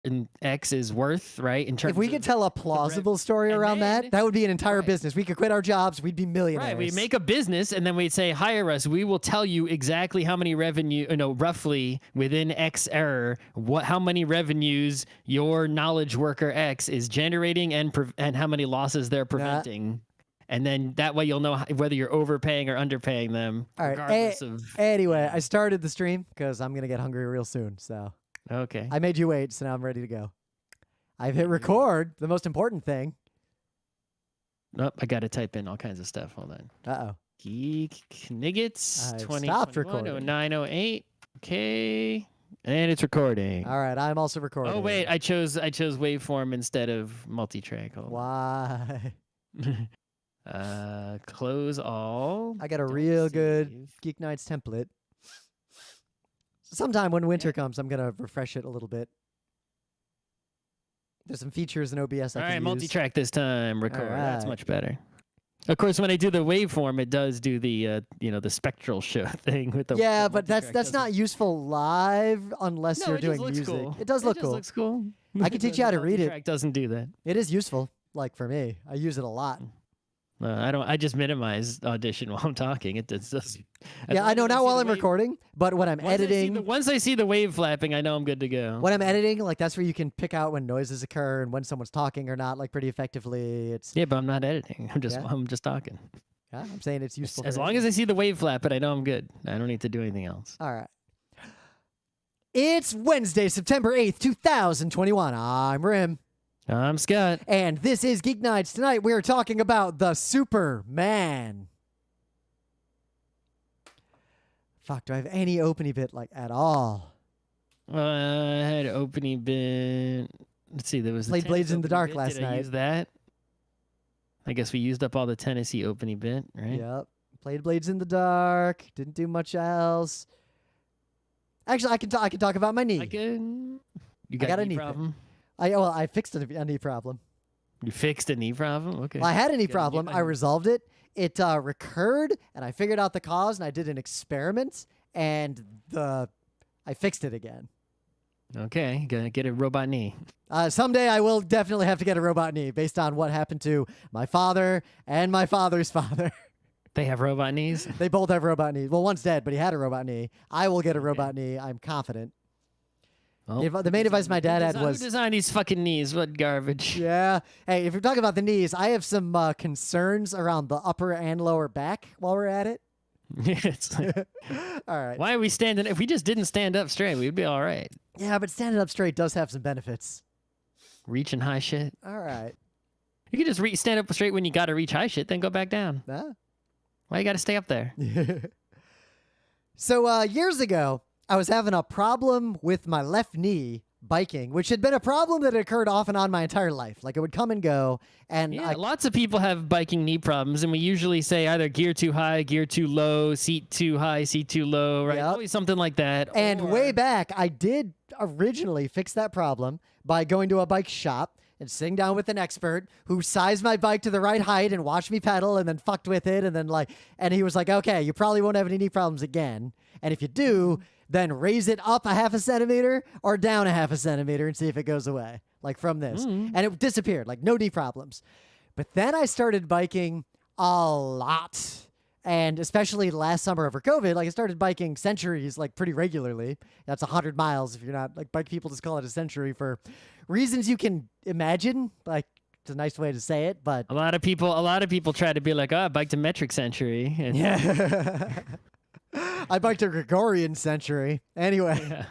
and X is worth, right? In terms if we could tell a plausible story around that would be an entire business. We could quit our jobs. We'd be millionaires. Right. We make a business and then we'd say, hire us. We will tell you exactly how many revenue, roughly within X error, how many revenues your knowledge worker X is generating and how many losses they're preventing. And then that way you'll know whether you're overpaying or underpaying them. All right. Anyway, I started the stream because I'm going to get hungry real soon. So okay. I made you wait, so now I'm ready to go. I've hit record, the most important thing. Nope, I got to type in all kinds of stuff. Hold on. Uh-oh. GeekNights 2021-0908. Okay. And it's recording. All right, I'm also recording. Oh, wait, I chose waveform instead of multi-track. Why? Close all. I got a real good GeekNights template. Sometime when winter comes, I'm going to refresh it a little bit. There's some features in OBS I can use. All right, multi-track this time. Record. Right. That's much better. Of course, when I do the waveform, it does do the the spectral show thing with the but that's not useful live unless you're doing music. Cool. It does look cool. It looks cool. I can teach you how to read it. Doesn't do that. It is useful. Like for me, I use it a lot. I don't. I just minimize Audition while I'm talking. It does. Yeah, I know not while I'm recording, but when I'm editing. Once I see the wave flapping, I know I'm good to go. When I'm editing, like that's where you can pick out when noises occur and when someone's talking or not, like pretty effectively. Yeah, but I'm not editing. I'm just talking. Yeah, I'm saying it's useful. As long as I see the wave flap, but I know I'm good. I don't need to do anything else. All right. It's Wednesday, September 8th, 2021. I'm Rim. I'm Scott. And this is GeekNights. Tonight we are talking about the Superman. Fuck, do I have any opening bit like at all? I had opening bit. Let's see, there was Played Blades in the Dark last night. night. I use that? I guess we used up all the Tennessee opening bit, right? Yep. Played Blades in the Dark. Didn't do much else. Actually, I can talk about my knee. You got a knee problem? I fixed a knee problem. You fixed a knee problem? Okay. Well, I had a knee problem. I resolved it. It recurred, and I figured out the cause, and I did an experiment, and I fixed it again. Okay, gonna get a robot knee. Someday I will definitely have to get a robot knee based on what happened to my father and my father's father. They have robot knees? They both have robot knees. Well, one's dead, but he had a robot knee. I will get a robot knee. I'm confident. Well, the main advice my dad had was... Who designed these fucking knees? What garbage. Yeah. Hey, if you're talking about the knees, I have some concerns around the upper and lower back while we're at it. It's like, all right. Why are we standing? If we just didn't stand up straight, we'd be all right. Yeah, but standing up straight does have some benefits. Reaching high shit. All right. You can just stand up straight when you got to reach high shit, then go back down. Why you got to stay up there? So years ago, I was having a problem with my left knee biking, which had been a problem that occurred off and on my entire life. Like it would come and go. And lots of people have biking knee problems, and we usually say either gear too high, gear too low, seat too high, seat too low, right? Yep. Always something like that. And way back, I did originally fix that problem by going to a bike shop and sitting down with an expert who sized my bike to the right height and watched me pedal and then fucked with it. And then and he was like, okay, you probably won't have any knee problems again. And if you do, then raise it up a half a centimeter or down a half a centimeter and see if it goes away, like from this. And it disappeared, like no knee problems. But then I started biking a lot. And especially last summer over COVID, like I started biking centuries like pretty regularly. That's 100 miles if you're not, like bike people just call it a century for reasons you can imagine. Like it's a nice way to say it, but a lot of people try to be like, I biked a metric century. And yeah. I biked a Gregorian century. Anyway,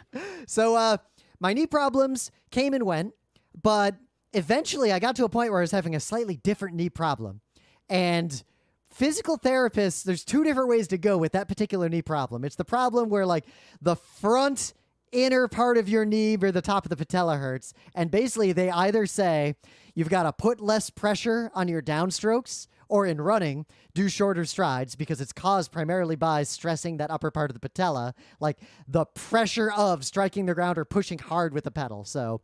so my knee problems came and went, but eventually I got to a point where I was having a slightly different knee problem. And physical therapists, there's two different ways to go with that particular knee problem. It's the problem where like the front inner part of your knee or the top of the patella hurts. And basically they either say you've got to put less pressure on your downstrokes, or in running, do shorter strides because it's caused primarily by stressing that upper part of the patella, like the pressure of striking the ground or pushing hard with the pedal. So,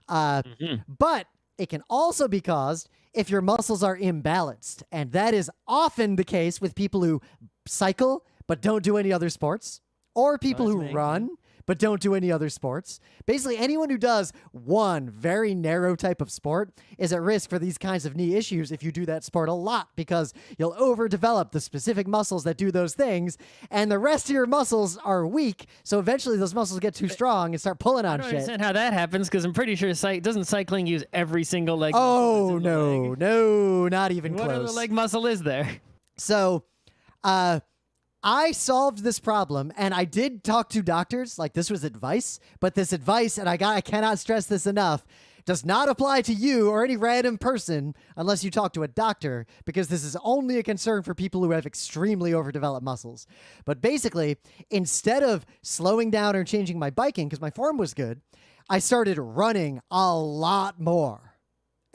but it can also be caused if your muscles are imbalanced. And that is often the case with people who cycle but don't do any other sports, or people who run but don't do any other sports. Basically, anyone who does one very narrow type of sport is at risk for these kinds of knee issues if you do that sport a lot, because you'll overdevelop the specific muscles that do those things, and the rest of your muscles are weak, so eventually those muscles get too strong and start pulling on I don't shit. understand how that happens, because I'm pretty sure doesn't cycling use every single leg muscle Oh, that's in the leg? no, not even What close. other leg muscle is there? So, I solved this problem, and I did talk to doctors. Like, this was advice, but this advice, and I cannot stress this enough, does not apply to you or any random person unless you talk to a doctor, because this is only a concern for people who have extremely overdeveloped muscles. But basically, instead of slowing down or changing my biking, because my form was good, I started running a lot more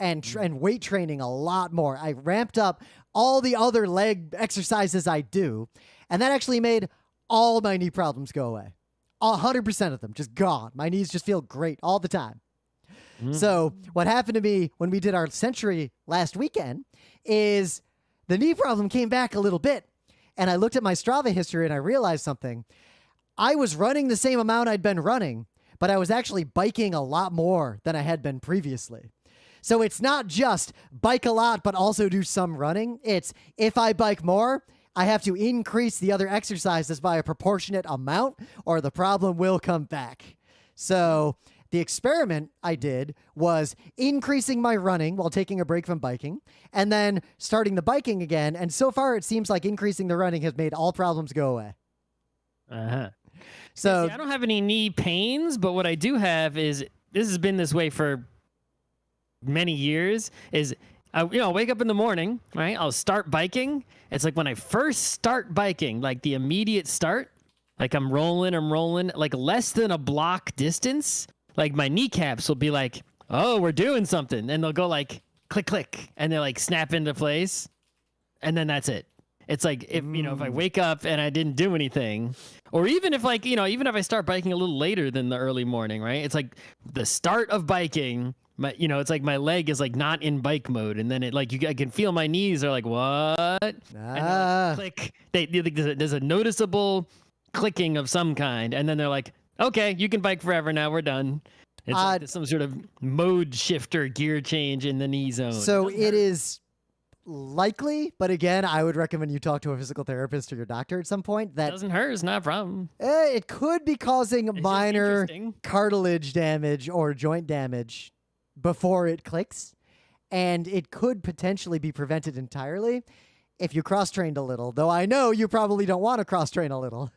and weight training a lot more. I ramped up all the other leg exercises I do, and that actually made all my knee problems go away. 100% of them just gone. My knees just feel great all the time. So what happened to me when we did our century last weekend is the knee problem came back a little bit, and I looked at my Strava history and I realized something. I was running the same amount I'd been running, but I was actually biking a lot more than I had been previously. So it's not just bike a lot, but also do some running. It's if I bike more, I have to increase the other exercises by a proportionate amount, or the problem will come back. So the experiment I did was increasing my running while taking a break from biking, and then starting the biking again. And so far, it seems like increasing the running has made all problems go away. Uh-huh. So See, I don't have any knee pains, but what I do have is, this has been this way for many years, is I'll wake up in the morning, right? I'll start biking. It's like when I first start biking, like the immediate start, like I'm rolling, like less than a block distance, like my kneecaps will be like, oh, we're doing something. And they'll go like click, click, and they like snap into place. And then that's it. It's like, if I wake up and I didn't do anything, or even if even if I start biking a little later than the early morning, right? It's like the start of biking, it's like my leg is like not in bike mode. And then I can feel my knees are like, what? And then click. There's a noticeable clicking of some kind. And then they're like, okay, you can bike forever now. We're done. It's like some sort of mode shifter gear change in the knee zone. So it is likely, but again, I would recommend you talk to a physical therapist or your doctor at some point. That doesn't hurt. It's not a problem. It could be causing It's minor just interesting. cartilage damage or joint damage before it clicks, and it could potentially be prevented entirely if you cross-trained a little, though I know you probably don't want to cross-train a little.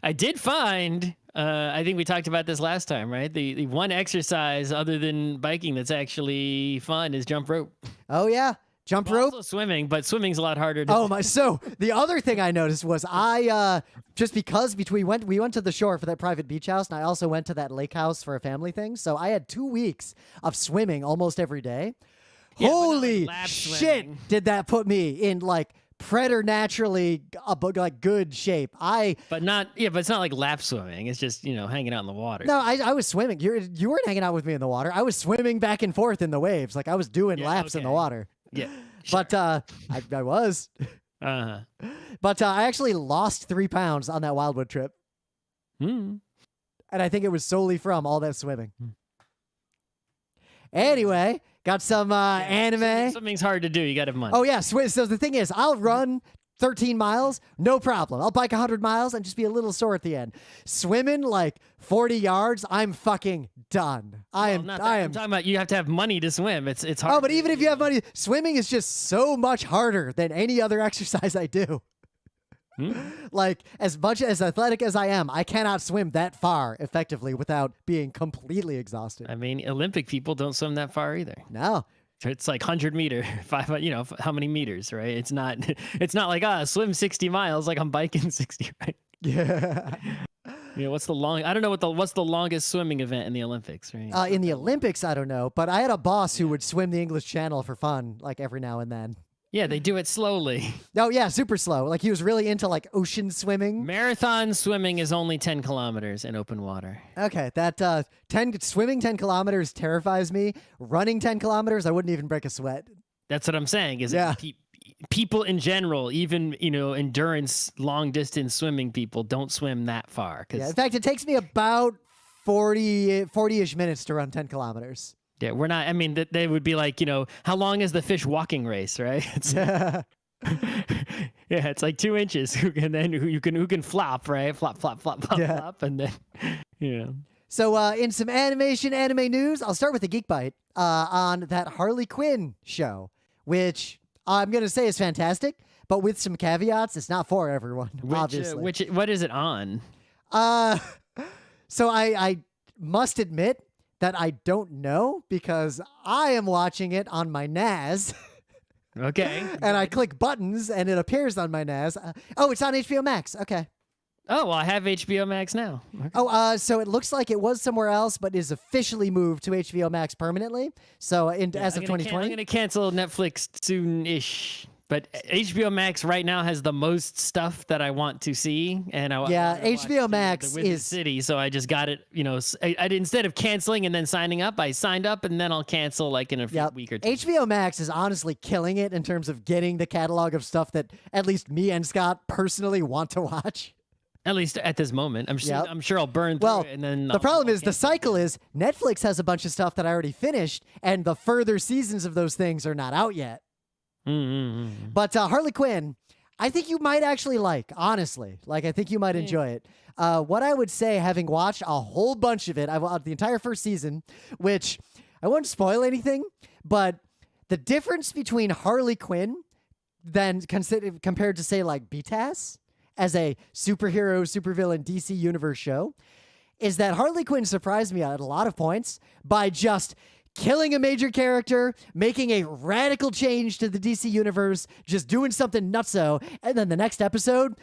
I did find, I think we talked about this last time, right? The one exercise other than biking that's actually fun is jump rope. Oh, yeah. Jump rope. Also swimming, but swimming's a lot harder to Oh my! So the other thing I noticed was just because we went to the shore for that private beach house, and I also went to that lake house for a family thing. So I had 2 weeks of swimming almost every day. Yeah, but not Holy like lap shit! swimming. Did that put me in like preternaturally like good shape? But it's not like lap swimming. It's just, hanging out in the water. No, I was swimming. You weren't hanging out with me in the water. I was swimming back and forth in the waves. Like I was doing laps in the okay. water. Yeah. But I was. Uh-huh. But I actually lost 3 pounds on that Wildwood trip. And I think it was solely from all that swimming. Anyway, got some anime. Swimming's hard to do. You got to have money. Oh, yeah. So the thing is, I'll run 13 miles, no problem. I'll bike 100 miles and just be a little sore at the end. Swimming like 40 yards, I'm fucking done. I'm talking about you have to have money to swim. It's hard. Oh, but even if you have money, swimming is just so much harder than any other exercise I do. Like, as much as athletic as I am, I cannot swim that far effectively without being completely exhausted. I mean, Olympic people don't swim that far either. No. It's like 100 meter, how many meters, right? It's not like, swim 60 miles like I'm biking 60, right? Yeah. What's the longest swimming event in the Olympics, right? In the Olympics, I don't know, but I had a boss who would swim the English Channel for fun, like every now and then. Yeah, they do it slowly. Oh, yeah, super slow. Like he was really into like ocean swimming. Marathon swimming is only 10 kilometers in open water. Okay, that swimming 10 kilometers terrifies me. Running 10 kilometers, I wouldn't even break a sweat. That's what I'm saying. people in general, even, endurance, long distance swimming people don't swim that far. Yeah, in fact, it takes me about 40-ish minutes to run 10 kilometers. Yeah, we're not. I mean, they would be like, how long is the fish walking race, right? Yeah. Yeah, it's like 2 inches. Who can flop, right? Flop, flop, flop, flop, Yeah. flop, and then So in some anime news, I'll start with the Geek Bite on that Harley Quinn show, which I'm gonna say is fantastic, but with some caveats. It's not for everyone, obviously. What is it on? So I must admit that I don't know because I am watching it on my NAS. Okay. And I click buttons and it appears on my NAS. Oh, it's on HBO Max. Okay. Oh, well, I have HBO Max now. Okay. Oh, so it looks like it was somewhere else, but is officially moved to HBO Max permanently. So as of 2020, I'm going to cancel Netflix soon-ish. But HBO Max right now has the most stuff that I want to see, and HBO Max the Wizard is City. So I just got it. I instead of canceling and then signing up, I signed up and then I'll cancel like in a week or two. HBO Max is honestly killing it in terms of getting the catalog of stuff that at least me and Scott personally want to watch. At least at this moment, I'm sure I'll burn through it, and then the problem is the cycle is Netflix has a bunch of stuff that I already finished, and the further seasons of those things are not out yet. Mm-hmm. But Harley Quinn, I think you might actually like, honestly. Like, I think you might enjoy it. What I would say, having watched a whole bunch of it, I've watched the entire first season, which I won't spoil anything, but the difference between Harley Quinn compared to, say, like BTAS as a superhero, supervillain DC Universe show is that Harley Quinn surprised me at a lot of points by just killing a major character, making a radical change to the DC universe, just doing something nutso, and then the next episode,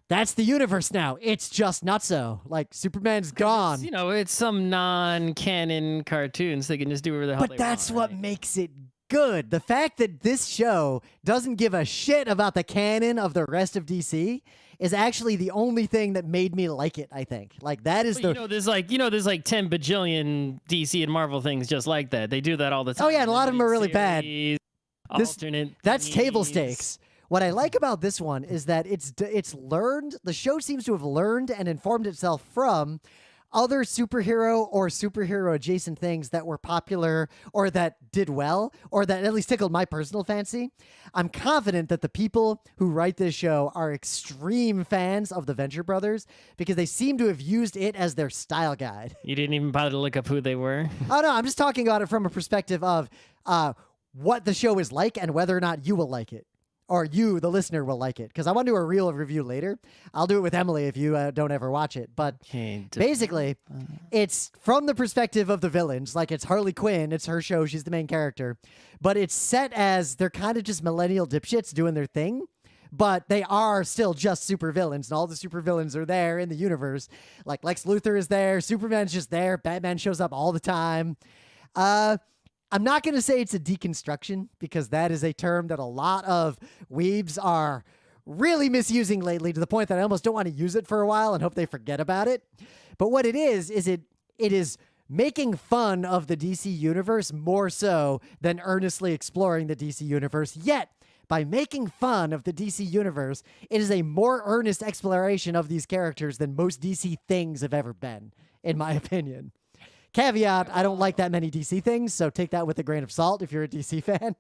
that's the universe now. It's just nutso. Like, Superman's gone. It's some non-canon cartoons. They can just do whatever the hell they want. But that's what makes it good. The fact that this show doesn't give a shit about the canon of the rest of DC is actually the only thing that made me like it, I think. Like, that is there's like 10 bajillion DC and Marvel things just like that. They do that all the time. Oh, yeah, and a lot of them are really bad. That's thingies. table stakes. What I like about this one is that it's learned, the show seems to have learned and informed itself from other superhero or superhero adjacent things that were popular or that did well or that at least tickled my personal fancy. I'm confident that the people who write this show are extreme fans of the Venture Brothers because they seem to have used it as their style guide. You didn't even bother to look up who they were? Oh, no, I'm just talking about it from a perspective of what the show is like and whether or not you will like it. Or you, the listener, will like it. Because I want to do a real review later. I'll do it with Emily if you don't ever watch it. But basically, it's from the perspective of the villains. Like, it's Harley Quinn. It's her show. She's the main character. But it's set as they're kind of just millennial dipshits doing their thing. But they are still just supervillains. And all the supervillains are there in the universe. Like, Lex Luthor is there. Superman's just there. Batman shows up all the time. I'm not going to say it's a deconstruction because that is a term that a lot of weebs are really misusing lately to the point that I almost don't want to use it for a while and hope they forget about it. But what it is it is making fun of the DC universe more so than earnestly exploring the DC universe. Yet, by making fun of the DC universe, it is a more earnest exploration of these characters than most DC things have ever been, in my opinion. Caveat, I don't like that many DC things, so take that with a grain of salt if you're a DC fan.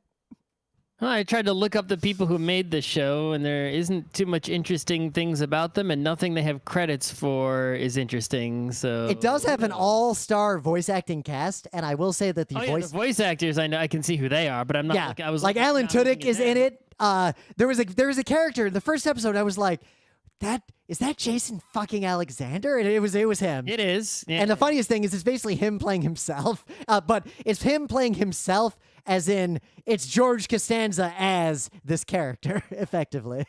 I tried to look up the people who made the show, and there isn't too much interesting things about them, and nothing they have credits for is interesting. So it does have an all-star voice acting cast, and I will say that the voice actors, I know I can see who they are, but I'm not. Yeah, I was like Alan Tudyk is in it. There was a character in the first episode. I was like, is that Jason fucking Alexander? And it was him. It is. Yeah. And the funniest thing is it's basically him playing himself. But it's him playing himself as in it's George Costanza as this character, effectively.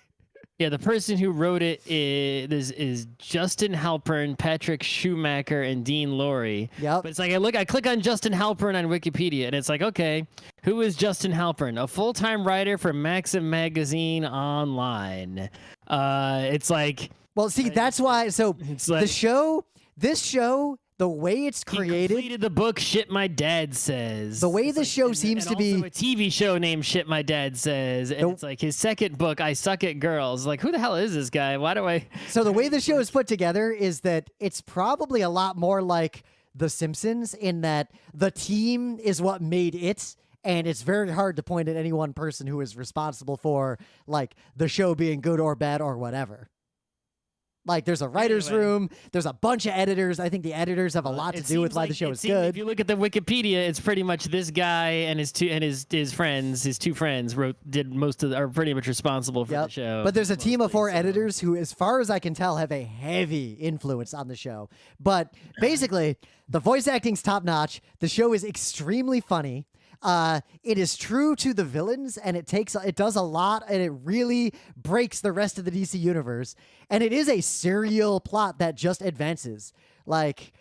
Yeah, the person who wrote it is Justin Halpern, Patrick Schumacher, and Dean Lorry. Yep. But it's like I click on Justin Halpern on Wikipedia, and it's like, okay, who is Justin Halpern? A full-time writer for Maxim Magazine Online. It's like... Well, see, that's why... So, it's like, this show, the way it's He created, completed the book Shit My Dad Says. the way It's the like- show and- seems and to be. also a TV show named Shit My Dad Says, and it's like his second book, I Suck at Girls. Like, who the hell is this guy? Why do I? So the way the show is put together is that it's probably a lot more like The Simpsons in that the team is what made it, and it's very hard to point at any one person who is responsible for like the show being good or bad or whatever. Like there's a writer's room, there's a bunch of editors. I think the editors have a lot to do with why the show is good. If you look at the Wikipedia, it's pretty much this guy and his two friends did most of are pretty much responsible for the show. But there's a team of 4 editors who, as far as I can tell, have a heavy influence on the show. But basically, the voice acting's top notch. The show is extremely funny. It is true to the villains, and it does a lot, and it really breaks the rest of the DC universe. And it is a serial plot that just advances. Like,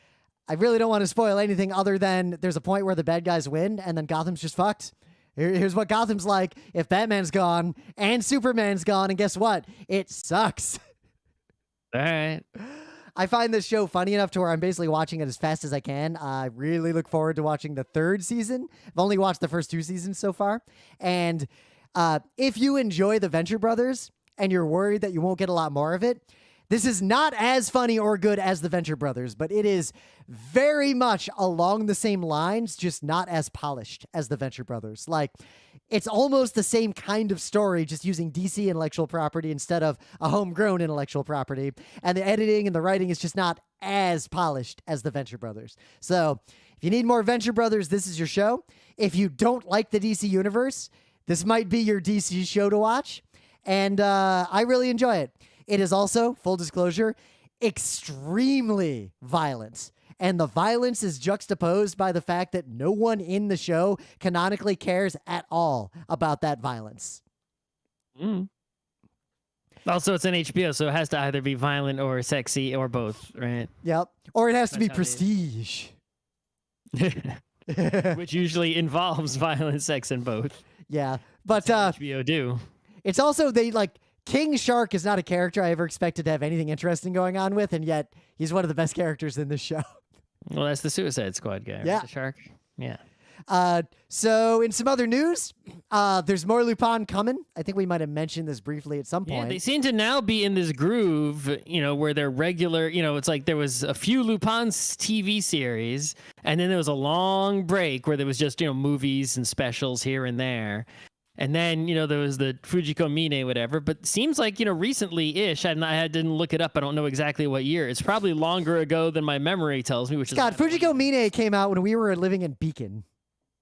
I really don't want to spoil anything other than there's a point where the bad guys win, and then Gotham's just fucked. Here's what Gotham's like if Batman's gone and Superman's gone, and guess what? It sucks. All right. I find this show funny enough to where I'm basically watching it as fast as I can. I really look forward to watching the 3rd season. I've only watched the first 2 seasons so far. And if you enjoy the Venture Brothers and you're worried that you won't get a lot more of it, this is not as funny or good as the Venture Brothers, but it is very much along the same lines, just not as polished as the Venture Brothers. Like, it's almost the same kind of story, just using DC intellectual property instead of a homegrown intellectual property. And the editing and the writing is just not as polished as the Venture Brothers. So if you need more Venture Brothers, this is your show. If you don't like the DC universe, this might be your DC show to watch. And I really enjoy it. It is also, full disclosure, extremely violent. And the violence is juxtaposed by the fact that no one in the show canonically cares at all about that violence. Also, it's an HBO, so it has to either be violent or sexy or both, right? Yep. Or it has to be That's how prestige. Which usually involves violent sex in both. Yeah. But HBO do. it's also, King Shark is not a character I ever expected to have anything interesting going on with, and yet he's one of the best characters in this show. Well, that's the Suicide Squad guy. Yeah. Right? The shark. Yeah. So in some other news, there's more Lupin coming. I think we might have mentioned this briefly at some point. Yeah, they seem to now be in this groove, where they're regular, it's like there was a few Lupin's TV series, and then there was a long break where there was just, movies and specials here and there. And then, there was the Fujiko Mine, whatever. But seems like, recently-ish, I didn't look it up. I don't know exactly what year. It's probably longer ago than my memory tells me, which Scott, is... Fujiko Mine came out when we were living in Beacon.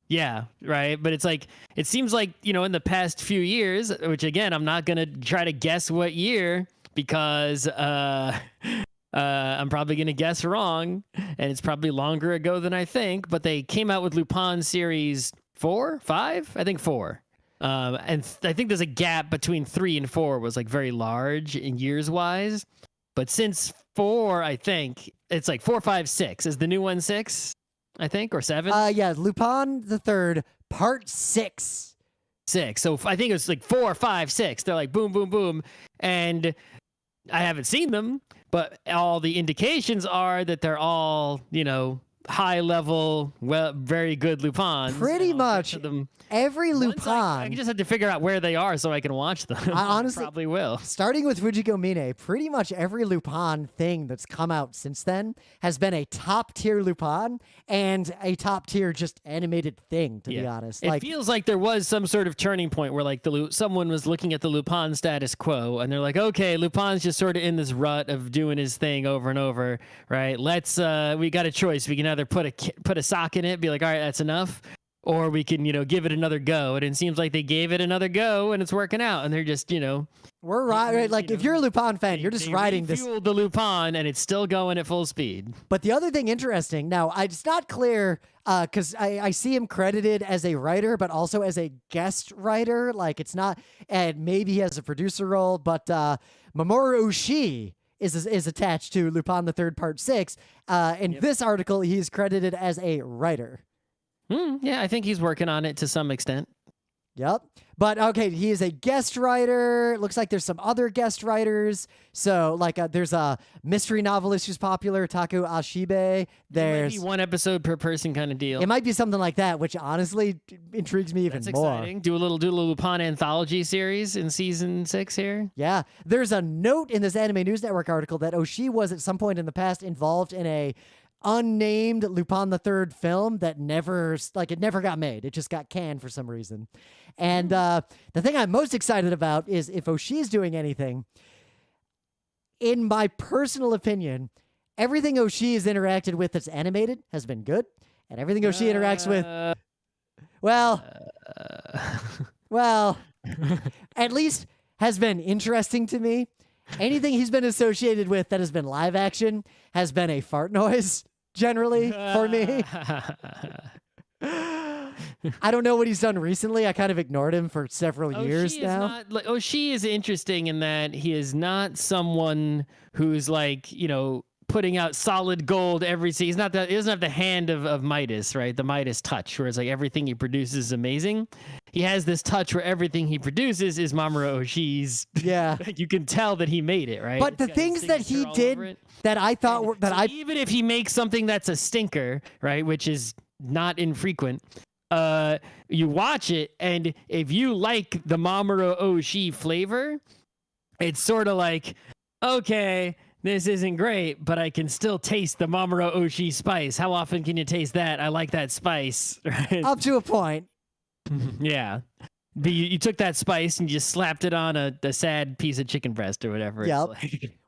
Yeah, right. But it's like, it seems like, in the past few years, which, again, I'm not going to try to guess what year because I'm probably going to guess wrong. And it's probably longer ago than I think. But they came out with Lupin series 4, 5? I think 4. And I think there's a gap between 3 and 4 was like very large in years wise. But since 4, I think it's like 4, 5, 6. Is the new one 6? I think, or 7? Yeah, Lupin III, Part 6. 6. So I think it was like 4, 5, 6. They're like boom, boom, boom. And I haven't seen them, but all the indications are that they're all, high level, well, very good Lupins. Pretty much every Lupin. I just have to figure out where they are so I can watch them. I honestly probably will. Starting with Fujiko Mine, pretty much every Lupin thing that's come out since then has been a top tier Lupin and a top tier just animated thing, to be honest. It feels like there was some sort of turning point where like someone was looking at the Lupin status quo and they're like, okay, Lupin's just sort of in this rut of doing his thing over and over, right? We got a choice. We can either put a sock in it, be like, all right, that's enough, or we can, give it another go. And it seems like they gave it another go and it's working out. And they're just, we're right. Like, if you're a Lupin fan, you're just riding this. Fueled the Lupin and it's still going at full speed. But the other thing interesting, now, it's not clear because I see him credited as a writer, but also as a guest writer. Like, it's not, and maybe he has a producer role, but Mamoru Oshii is attached to Lupin III Part 6. In this article, he's credited as a writer. Yeah, I think he's working on it to some extent. Yep. But okay, he is a guest writer. Looks like there's some other guest writers. So like there's a mystery novelist who's popular, Taku Ashibe. It might There's be one episode per person kind of deal. it might be something like that, which honestly intrigues me even That's more. exciting. Do a little Lupin anthology series in season 6 here. Yeah. There's a note in this Anime News Network article that Oshii was at some point in the past involved in a unnamed Lupin III film that never got made. It just got canned for some reason. And the thing I'm most excited about is if Oshii's doing anything, in my personal opinion, everything Oshii has interacted with that's animated has been good. And everything Oshii interacts with, well, at least has been interesting to me. Anything he's been associated with that has been live action has been a fart noise, generally, for me. I don't know what he's done recently. I kind of ignored him for several years now. Oshii is interesting in that he is not someone who's like, putting out solid gold every season. He doesn't have the hand of Midas, right? The Midas touch, where it's like everything he produces is amazing. He has this touch where everything he produces is Mamoru Oshii's. Yeah. You can tell that he made it, right? But the things that he did that I thought were, even if he makes something that's a stinker, right, which is not infrequent, you watch it, and if you like the Mamoru Oshii flavor, it's sort of like, okay, this isn't great, but I can still taste the Mamoru Oshii spice. How often can you taste that? I like that spice. Right? Up to a point. Yeah. You took that spice and you just slapped it on a sad piece of chicken breast or whatever. Yep.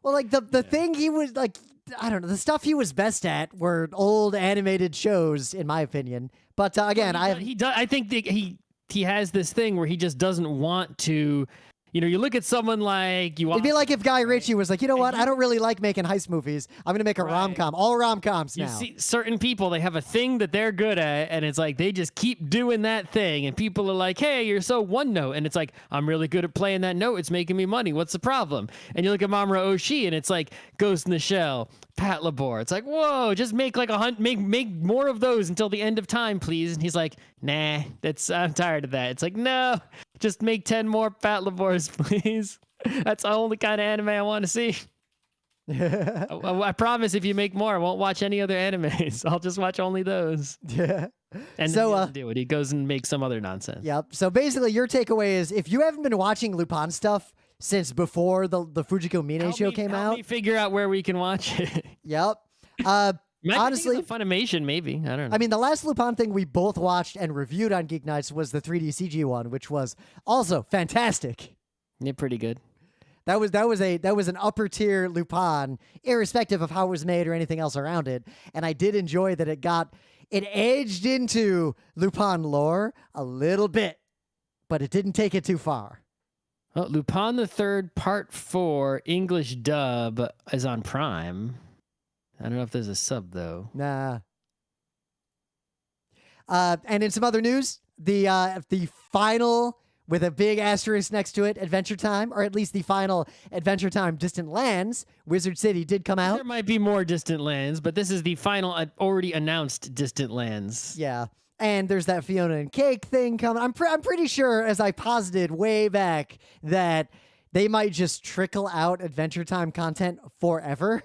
Well, like the thing he was like, I don't know, the stuff he was best at were old animated shows, in my opinion. But again, I think that he has this thing where he just doesn't want to. You look at someone like it'd be like if Guy Ritchie was like, you know what? I don't really like making heist movies. I'm gonna make a rom-com. All rom-coms now. You see certain people, they have a thing that they're good at, and it's like they just keep doing that thing, and people are like, hey, you're so one note, and it's like, I'm really good at playing that note. It's making me money. What's the problem? And you look at Mamoru Oshii, and it's like Ghost in the Shell, Pat Labor. It's like, whoa, just make like make more of those until the end of time, please. And he's like, nah, I'm tired of that. It's like, no. Just make 10 more Pat Labors, please. That's the only kind of anime I want to see. I promise if you make more, I won't watch any other animes. I'll just watch only those. Yeah. And so, he doesn't do it. He goes and makes some other nonsense. Yep. So basically, your takeaway is if you haven't been watching Lupin stuff since before the Fujiko Mine show came out. Help me figure out where we can watch it. Yep. Honestly, Funimation, maybe. I don't know. I mean, the last Lupin thing we both watched and reviewed on GeekNights was the 3D CG one, which was also fantastic. Yeah, pretty good. That was an upper tier Lupin, irrespective of how it was made or anything else around it. And I did enjoy that it edged into Lupin lore a little bit, but it didn't take it too far. Oh, Lupin III Part 4 English dub is on Prime. I don't know if there's a sub, though. Nah. And in some other news, the final, with a big asterisk next to it, Adventure Time, or at least the final Adventure Time Distant Lands, Wizard City did come out. There might be more Distant Lands, but this is the final already announced Distant Lands. Yeah. And there's that Fiona and Cake thing coming. I'm pretty sure, as I posited way back, that they might just trickle out Adventure Time content forever.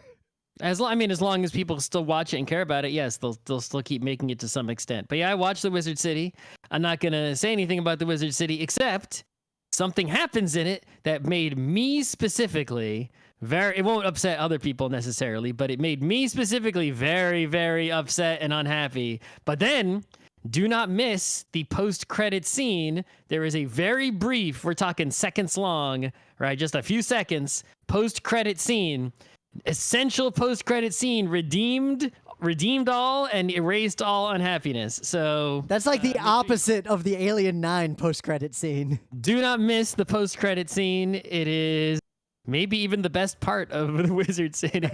As long as people still watch it and care about it, yes, they'll still keep making it to some extent. But yeah, I watched the Wizard City. I'm not gonna say anything about the Wizard City except something happens in it that made me specifically it won't upset other people necessarily, but it made me specifically very, very upset and unhappy. But then, do not miss the post-credit scene. There is a very brief, we're talking seconds long, right? Just a few seconds, post-credit scene. Essential post-credit scene redeemed all and erased all unhappiness. So that's like the opposite of the Alien 9 post-credit scene. Do not miss the post-credit scene. It is maybe even the best part of the Wizard City.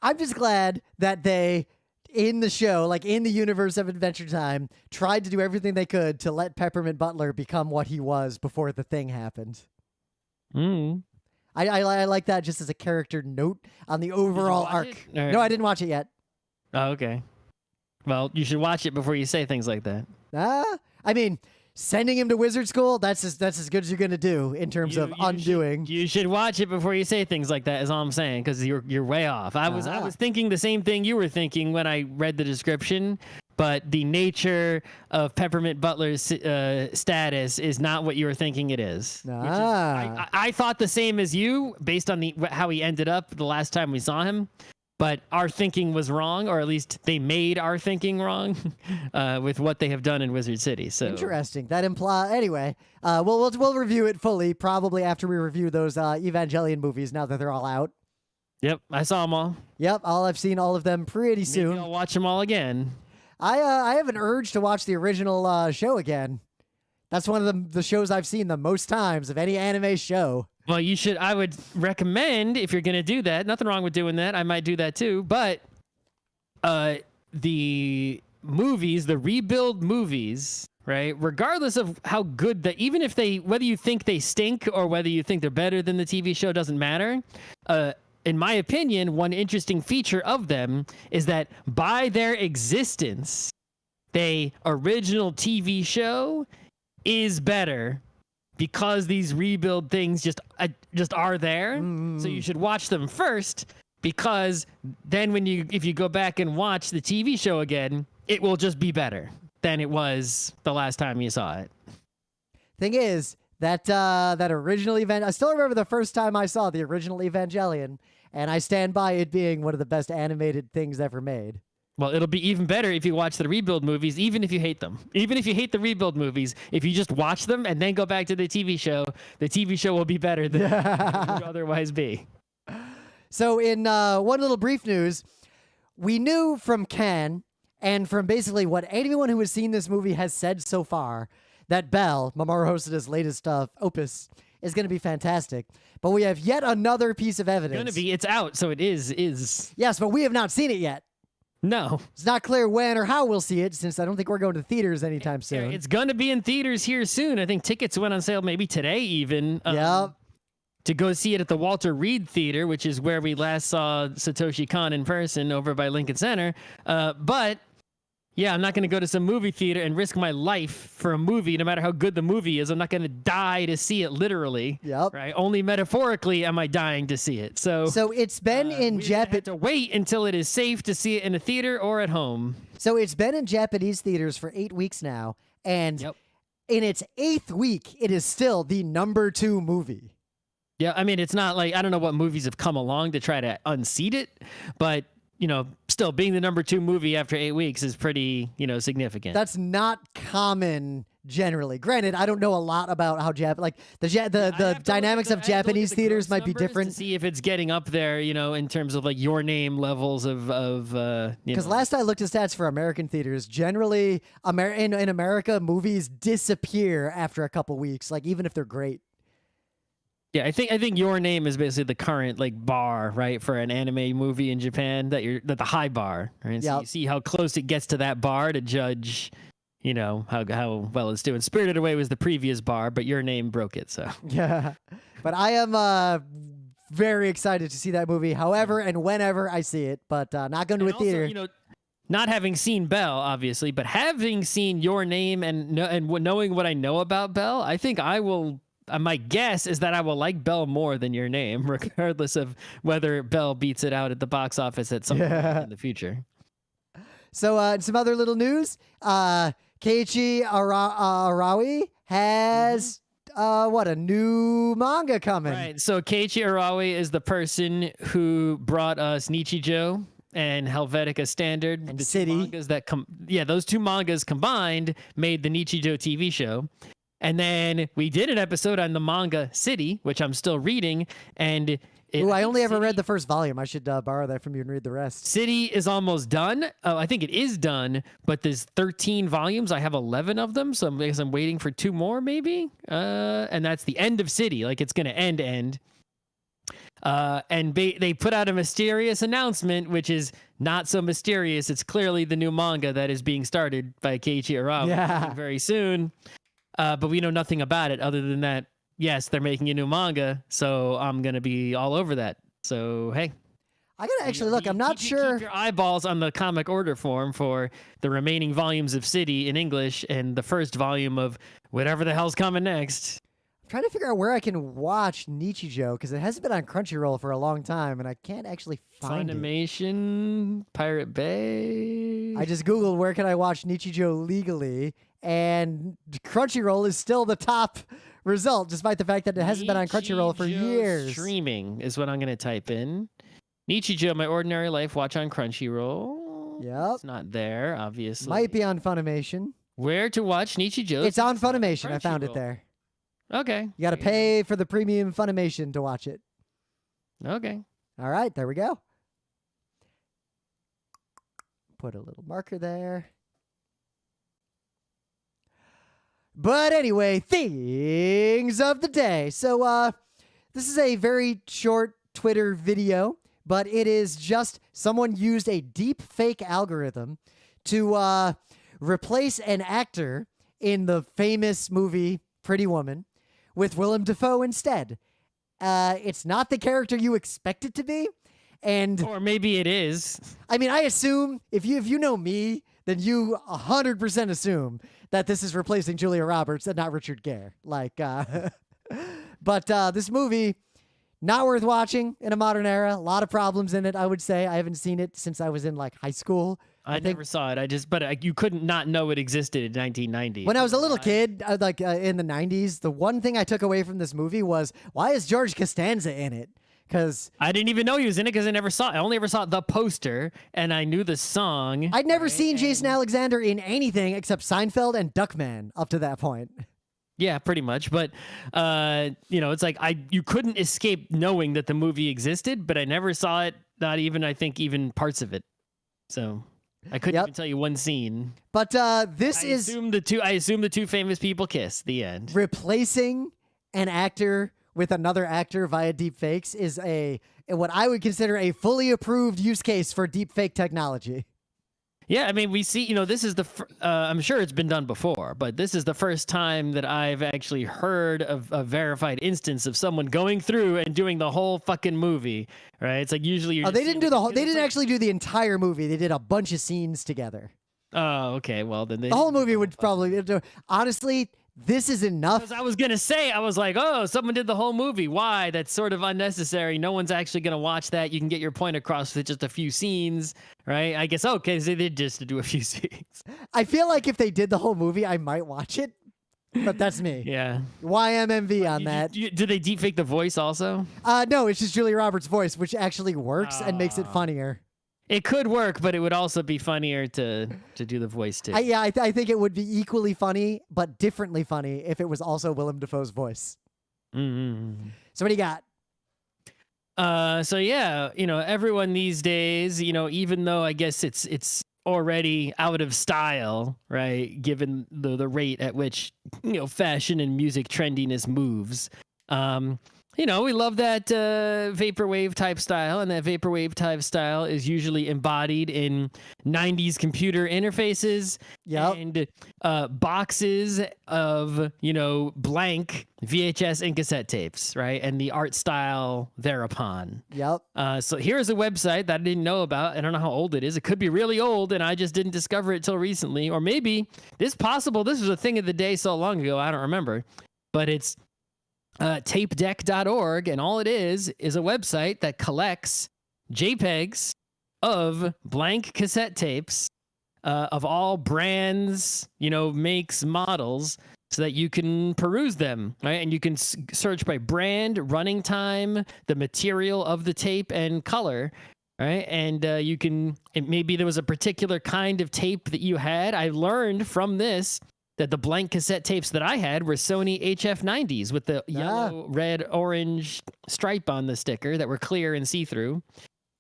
I'm just glad that they, in the show, like in the universe of Adventure Time, tried to do everything they could to let Peppermint Butler become what he was before the thing happened. I like that just as a character note on the overall arc. No, I didn't watch it yet. Oh, okay. Well, you should watch it before you say things like that. I mean, sending him to wizard school, that's as good as you're going to do in terms of undoing. You should watch it before you say things like that, is all I'm saying, because you're way off. I was thinking the same thing you were thinking when I read the description, but the nature of Peppermint Butler's status is not what you were thinking it is. I thought the same as you based on how he ended up the last time we saw him. But our thinking was wrong, or at least they made our thinking wrong with what they have done in Wizard City. So interesting. That implies anyway. We'll review it fully probably after we review those Evangelion movies. Now that they're all out. Yep, I saw them all. Yep, I've seen all of them pretty soon. Maybe I'll watch them all again. I have an urge to watch the original show again. That's one of the shows I've seen the most times of any anime show. Well, you should. I would recommend, if you're going to do that, nothing wrong with doing that. I might do that too. But the movies, the rebuild movies, right? Regardless of how good even if whether you think they stink or whether you think they're better than the TV show, doesn't matter. In my opinion, one interesting feature of them is that by their existence, the original TV show is better because these rebuild things just are there. So you should watch them first, because then if you go back and watch the TV show again, it will just be better than it was the last time you saw it. Thing is, that original I still remember the first time I saw the original Evangelion, and I stand by it being one of the best animated things ever made. Well, it'll be even better if you watch the rebuild movies, even if you hate them. Even if you hate the rebuild movies, if you just watch them and then go back to the TV show will be better than it would otherwise be. So in one little brief news, we knew from Ken and from basically what anyone who has seen this movie has said so far that Belle, Mamoru Hosoda's latest opus, is going to be fantastic. But we have yet another piece of evidence. It's out, so it is. Yes, but we have not seen it yet. No. It's not clear when or how we'll see it, since I don't think we're going to theaters anytime soon. It's going to be in theaters here soon. I think tickets went on sale maybe today even. Yep. To go see it at the Walter Reed Theater, which is where we last saw Satoshi Kon in person over by Lincoln Center. But yeah, I'm not going to go to some movie theater and risk my life for a movie, no matter how good the movie is. I'm not going to die to see it literally. Yep. Right? Only metaphorically am I dying to see it. So it's been in Japan. We have to wait until it is safe to see it in a theater or at home. So it's been in Japanese theaters for 8 weeks now, and in its 8th week, it is still the #2 movie. Yeah, I mean, it's not like, I don't know what movies have come along to try to unseat it, but still being the #2 movie after 8 weeks is pretty, significant. That's not common generally. Granted, I don't know a lot about how the dynamics of Japanese theaters might be different. To see if it's getting up there, in terms of like Your Name levels of because last I looked at stats for American theaters, generally in America, movies disappear after a couple weeks, like even if they're great. Yeah, I think Your Name is basically the current bar, right, for an anime movie in Japan, that the high bar, right? So you see how close it gets to that bar to judge, how well it's doing. Spirited Away was the previous bar, but Your Name broke it, so. Yeah. But I am very excited to see that movie, however and whenever I see it, but not going to a theater. Not having seen Belle, obviously, but having seen Your Name and knowing what I know about Belle, I think I will. My guess is that I will like Belle more than Your Name, regardless of whether Belle beats it out at the box office at some point in the future. So, some other little news. Keiichi Arawi has a new manga coming. Right. So Keiichi Arawi is the person who brought us Nichijou and Helvetica Standard, and the City. Two mangas that those two mangas combined made the Nichijou TV show. And then we did an episode on the manga City, which I'm still reading, and I only ever read the first volume. I should borrow that from you and read the rest. City is almost done. Oh, I think it is done, but there's 13 volumes. I have 11 of them, so I guess I'm waiting for 2 more, maybe. And that's the end of City. Like, it's going to end. And they put out a mysterious announcement, which is not so mysterious. It's clearly the new manga that is being started by Keiichi Arawi very soon. But we know nothing about it other than that, yes, they're making a new manga, so I'm going to be all over that. So, hey. I gotta actually look. I'm not sure. Keep your eyeballs on the comic order form for the remaining volumes of City in English and the first volume of whatever the hell's coming next. I'm trying to figure out where I can watch Nichijou because it hasn't been on Crunchyroll for a long time, and I can't actually find it. Funimation, Pirate Bay. I just Googled where can I watch Nichijou legally, and Crunchyroll is still the top result, despite the fact that it hasn't been on Crunchyroll for years. Streaming is what I'm going to type in. Nichijou, My Ordinary Life, watch on Crunchyroll. Yep. It's not there, obviously. Might be on Funimation. Where to watch Nichijou? It's on Funimation. I found it there. Okay. You got to pay for the premium Funimation to watch it. Okay. All right, there we go. Put a little marker there. But anyway, things of the day. So this is a very short Twitter video, but it is just someone used a deep fake algorithm to replace an actor in the famous movie Pretty Woman with Willem Dafoe instead. It's not the character you expect it to be, and or maybe it is. I mean, I assume if you know me, then you 100% assume that this is replacing Julia Roberts and not Richard Gere. But this movie, not worth watching in a modern era. A lot of problems in it, I would say. I haven't seen it since I was in high school. I never saw it. But you couldn't not know it existed in 1990. When I was a little kid, in the 90s, the one thing I took away from this movie was, why is George Costanza in it? Because I didn't even know he was in it because I only ever saw the poster and I knew the song. I'd never seen Jason Alexander in anything except Seinfeld and Duckman up to that point. Yeah, pretty much. But, it's like you couldn't escape knowing that the movie existed, but I never saw it, not even, I think, even parts of it. So I couldn't even tell you one scene. But I assume the two famous people kiss. The end. Replacing an actor with another actor via deepfakes is what I would consider a fully approved use case for deepfake technology. Yeah, I mean, we see, this is I'm sure it's been done before, but this is the first time that I've actually heard of a verified instance of someone going through and doing the whole fucking movie, right? It's like usually they didn't do the whole, they didn't actually do the entire movie. They did a bunch of scenes together. Oh, okay. Well, then the whole movie would probably, honestly, this is enough. Because I was going to say, I was like, oh, someone did the whole movie. Why? That's sort of unnecessary. No one's actually going to watch that. You can get your point across with just a few scenes, right? I guess, okay, so they did just do a few scenes. I feel like if they did the whole movie, I might watch it, but that's me. Yeah. YMMV on that. Did they deepfake the voice also? No, it's just Julia Roberts' voice, which actually works and makes it funnier. It could work, but it would also be funnier to do the voice too. I think it would be equally funny, but differently funny if it was also Willem Dafoe's voice. Mm-hmm. So what do you got? So yeah, everyone these days, even though I guess it's already out of style, right? Given the rate at which fashion and music trendiness moves. We love that vaporwave type style, and that vaporwave type style is usually embodied in 90s computer interfaces and boxes of, blank VHS and cassette tapes, right? And the art style thereupon. Yep. So here's a website that I didn't know about. I don't know how old it is. It could be really old, and I just didn't discover it till recently. Or maybe this was a thing of the day so long ago, I don't remember. But it's tapedeck.org, and all it is a website that collects JPEGs of blank cassette tapes of all brands, makes, models, so that you can peruse them, right? And you can search by brand, running time, the material of the tape, and color, right? And maybe there was a particular kind of tape that you had. I learned from this that the blank cassette tapes that I had were Sony HF90s with the yellow, red, orange stripe on the sticker that were clear and see-through.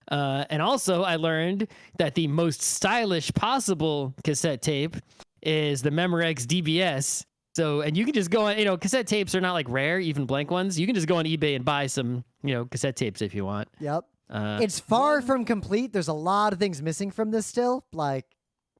And also I learned that the most stylish possible cassette tape is the Memorex DBS. So, and you can just go on, cassette tapes are not like rare, even blank ones. You can just go on eBay and buy some, cassette tapes if you want. Yep. It's far from complete. There's a lot of things missing from this still,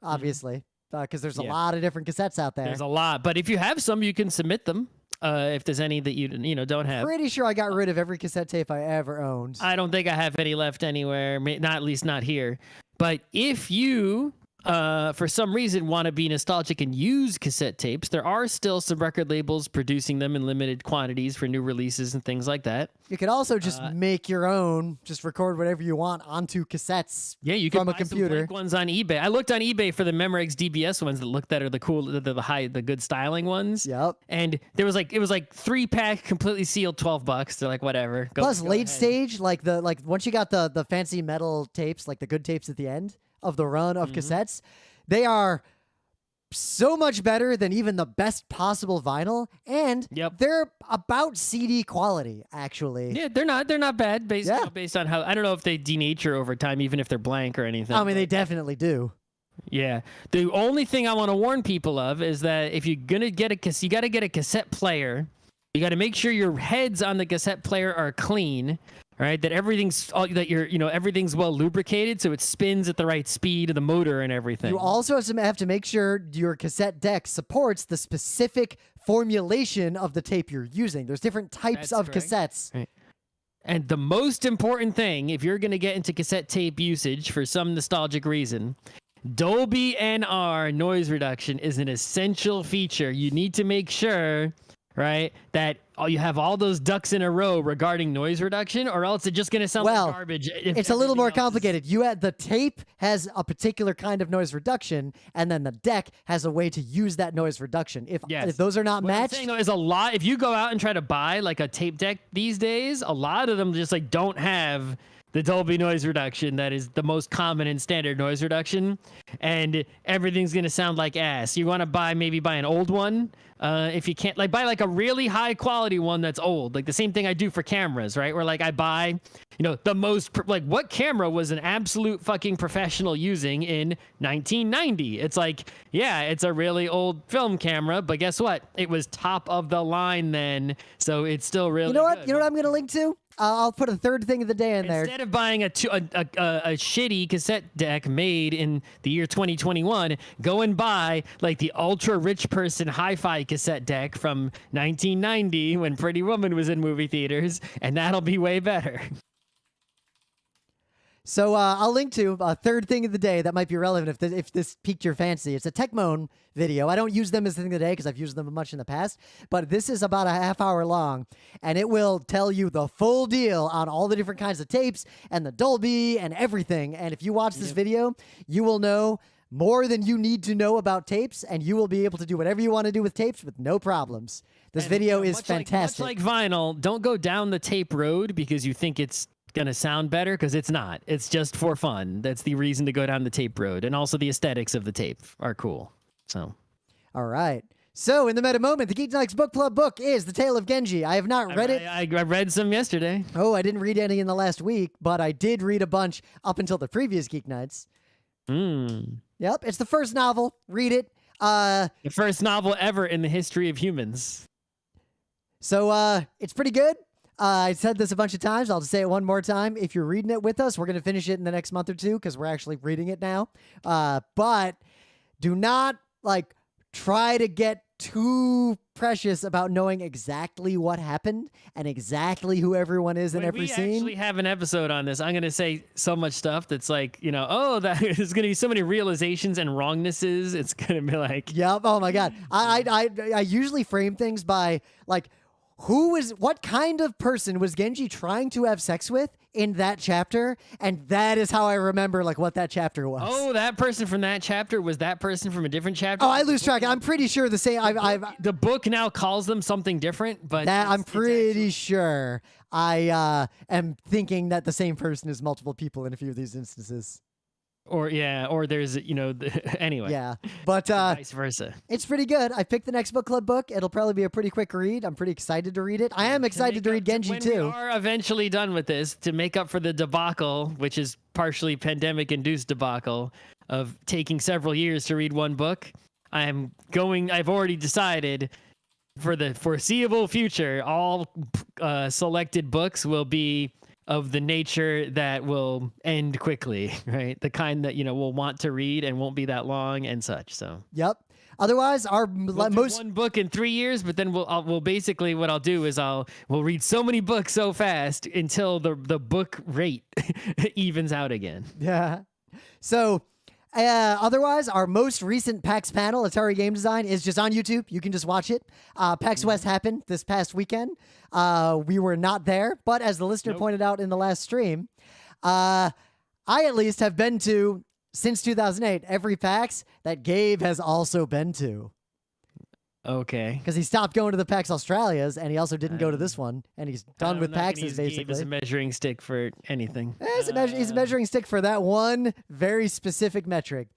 obviously. Because there's a lot of different cassettes out there. There's a lot, but if you have some, you can submit them. If there's any that you don't have. Pretty sure I got rid of every cassette tape I ever owned. I don't think I have any left anywhere, not at least not here. But if you, for some reason, want to be nostalgic and use cassette tapes, there are still some record labels producing them in limited quantities for new releases and things like that. You could also just make your own, just record whatever you want onto cassettes. Yeah, you can from buy a computer. some blank ones on eBay. I looked on eBay for the Memorex DBS ones that are the cool, the good styling ones. Yep. And it was like 3-pack, completely sealed, $12. They're like, whatever. Plus, go late ahead. stage, like once you got the fancy metal tapes, like the good tapes at the end of the run of cassettes, they are so much better than even the best possible vinyl, and they're about CD quality, actually. Yeah, they're not bad based on how, I don't know if they denature over time, even if they're blank or anything. I mean, they definitely do. Yeah. The only thing I want to warn people of is that if you're gonna get you got to get a cassette player. You got to make sure your heads on the cassette player are clean. Right, that everything's well lubricated, so it spins at the right speed of the motor and everything. You also have to make sure your cassette deck supports the specific formulation of the tape you're using. There's different types of cassettes. Right. And the most important thing, if you're going to get into cassette tape usage for some nostalgic reason, Dolby NR noise reduction is an essential feature. You need to make sure, right, that you have all those ducks in a row regarding noise reduction, or else it's just going to sound like garbage. It's a little more complicated. The tape has a particular kind of noise reduction, and then the deck has a way to use that noise reduction. If those are not matched, I'm saying, though, is a lot. If you go out and try to buy like a tape deck these days, a lot of them just like don't have the Dolby noise reduction that is the most common and standard noise reduction, and everything's gonna sound like ass. You want to maybe buy an old one. If you can't, like, buy like a really high quality one that's old. Like the same thing I do for cameras, right? Where like I buy, the most what camera was an absolute fucking professional using in 1990? It's like, yeah, it's a really old film camera, but guess what? It was top of the line then, so it's still really. You know what? Good. You know what I'm gonna link to? I'll put a third thing of the day in there. Instead of buying a shitty cassette deck made in the year 2021, go and buy like the ultra rich person hi-fi cassette deck from 1990 when Pretty Woman was in movie theaters, and that'll be way better. So I'll link to a third thing of the day that might be relevant if this piqued your fancy. It's a Techmoan video. I don't use them as the thing of the day because I've used them much in the past, but this is about a half hour long, and it will tell you the full deal on all the different kinds of tapes and the Dolby and everything. And if you watch this video, you will know more than you need to know about tapes, and you will be able to do whatever you want to do with tapes with no problems. This video is fantastic. Much like vinyl, don't go down the tape road because you think it's gonna sound better, because it's not. It's just for fun. That's the reason to go down the tape road, and also the aesthetics of the tape are cool. So, all right. So in the meta moment, the GeekNights book club book is The Tale of Genji. I have not read it. I read some yesterday. Oh, I didn't read any in the last week, but I did read a bunch up until the previous GeekNights. Yep, it's the first novel. Read it. The first novel ever in the history of humans. So it's pretty good. I said this a bunch of times. I'll just say it one more time. If you're reading it with us, we're going to finish it in the next month or two because we're actually reading it now. But do not try to get too precious about knowing exactly what happened and exactly who everyone is in every scene. We actually have an episode on this. I'm going to say so much stuff that's like, that there's going to be so many realizations and wrongnesses. It's going to be like, yep. Oh my God. I usually frame things by what kind of person was Genji trying to have sex with in that chapter? And that is how I remember what that chapter was. Oh, that person from that chapter was that person from a different chapter? Oh, I lose track. I'm pretty sure the same. The book now calls them something different, but I'm pretty sure. I am thinking that the same person is multiple people in a few of these instances. Or there's anyway. Yeah, but vice versa. It's pretty good. I picked the next book club book. It'll probably be a pretty quick read. I'm pretty excited to read it. I am excited to read Genji too. When we are eventually done with this, to make up for the debacle, which is partially pandemic-induced debacle of taking several years to read one book, I've already decided for the foreseeable future, all selected books will be of the nature that will end quickly, right? The kind that, we'll want to read and won't be that long and such. So, yep. Otherwise, our We'll do most one book in 3 years, but then we'll basically what I'll do is we'll read so many books so fast until the book rate evens out again. yeah. So, otherwise, our most recent PAX panel, Atari Game Design, is just on YouTube. You can just watch it. PAX West happened this past weekend. We were not there, but as the listener pointed out in the last stream, I at least have been to, since 2008, every PAX that Gabe has also been to. Okay. Because he stopped going to the PAX Australias, and he also didn't go to this one, and he's done with PAXs, basically. Gabe as a measuring stick for anything. He's a measuring stick for that one very specific metric.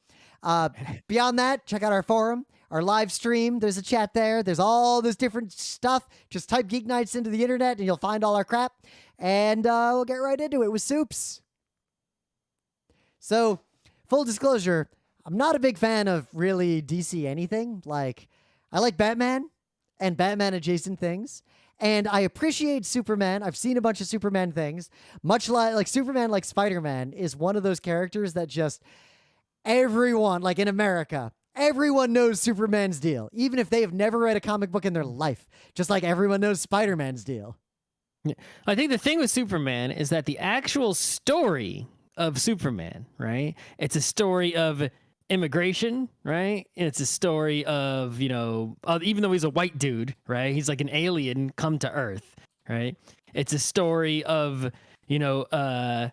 Beyond that, check out our forum, our live stream. There's a chat there. There's all this different stuff. Just type GeekNights into the internet, and you'll find all our crap. And we'll get right into it with Supes. So, full disclosure, I'm not a big fan of really DC anything. Like, I like Batman and Batman adjacent things. And I appreciate Superman. I've seen a bunch of Superman things. Much like Superman, like Spider-Man, is one of those characters that just everyone, like in America, everyone knows Superman's deal, even if they have never read a comic book in their life, just like everyone knows Spider-Man's deal. Yeah. I think the thing with Superman is that the actual story of Superman, right? It's a story of immigration, right? It's a story of, even though he's a white dude, right? He's like an alien come to Earth, right? It's a story of, a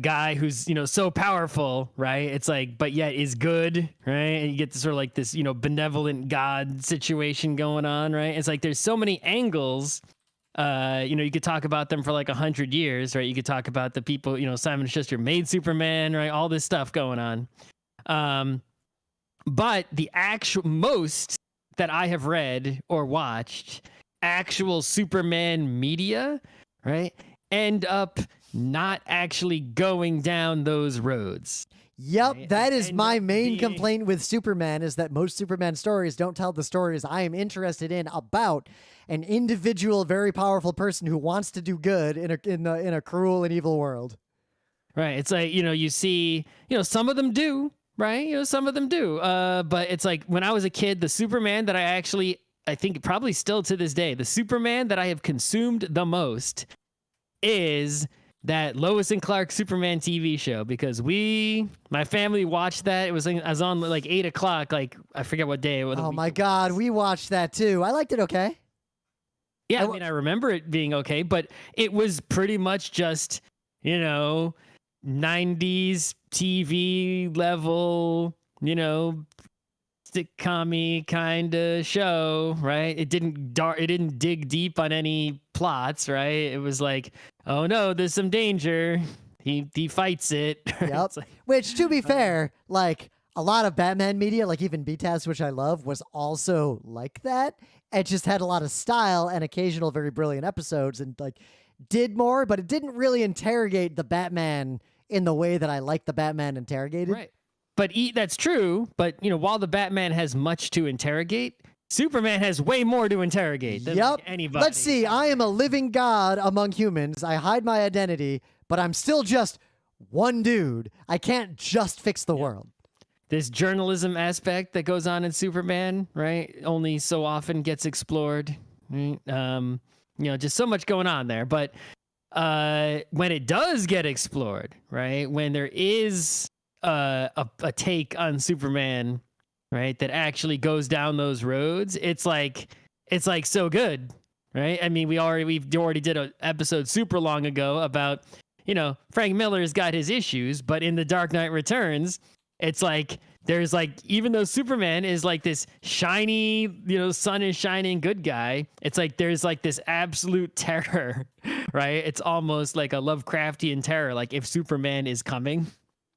guy who's, so powerful, right? It's like, but yet is good, right? And you get this sort of like this, benevolent God situation going on, right? It's like there's so many angles. You could talk about them for like 100 years, right? You could talk about the people, Simon Schuster made Superman, right? All this stuff going on. But the actual most that I have read or watched actual Superman media, right? End up not actually going down those roads. Yep, right? that is my main complaint with Superman, is that most Superman stories don't tell the stories I am interested in about an individual, very powerful person who wants to do good in a cruel and evil world. Right. It's like, you see, some of them do, right? Some of them do. But it's like when I was a kid, the Superman that I think probably still to this day, the Superman that I have consumed the most is that Lois and Clark Superman TV show, because my family watched that. It was on like 8 o'clock, like I forget what day. Oh my God, we watched that too. I liked it okay. Yeah, I mean, I remember it being okay, but it was pretty much just, 90s TV level, sitcom-y kind of show, right? It didn't dig deep on any plots, right? It was like, oh no, there's some danger. He fights it. Yep. Which, to be fair, like a lot of Batman media, like even BTAS, which I love, was also like that. It just had a lot of style and occasional very brilliant episodes, and like did more, but it didn't really interrogate the Batman in the way that I like the Batman interrogated. Right. But that's true. But while the Batman has much to interrogate, Superman has way more to interrogate than anybody. Let's see. I am a living god among humans. I hide my identity, but I'm still just one dude. I can't just fix the world. This journalism aspect that goes on in Superman, right, only so often gets explored. Right? Just so much going on there. But when it does get explored, right, when there is a take on Superman, right, that actually goes down those roads, it's like so good, right? I mean, we already did an episode super long ago about, Frank Miller's got his issues, but in The Dark Knight Returns, it's like there's like, even though Superman is like this shiny, sun is shining good guy, it's like there's like this absolute terror, right? It's almost like a Lovecraftian terror, like if Superman is coming.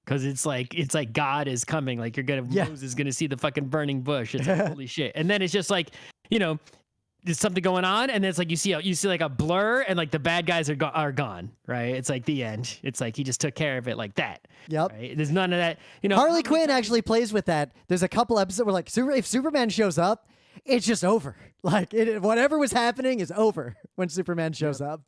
Because it's like God is coming. Like Moses is gonna see the fucking burning bush. It's like, holy shit. And then it's just like, there's something going on, and then it's like you see like a blur, and like the bad guys are gone. Right? It's like the end. It's like he just took care of it like that. Yep. Right? There's none of that. Harley Quinn actually plays with that. There's a couple episodes where like if Superman shows up, it's just over. Like whatever was happening is over when Superman shows up.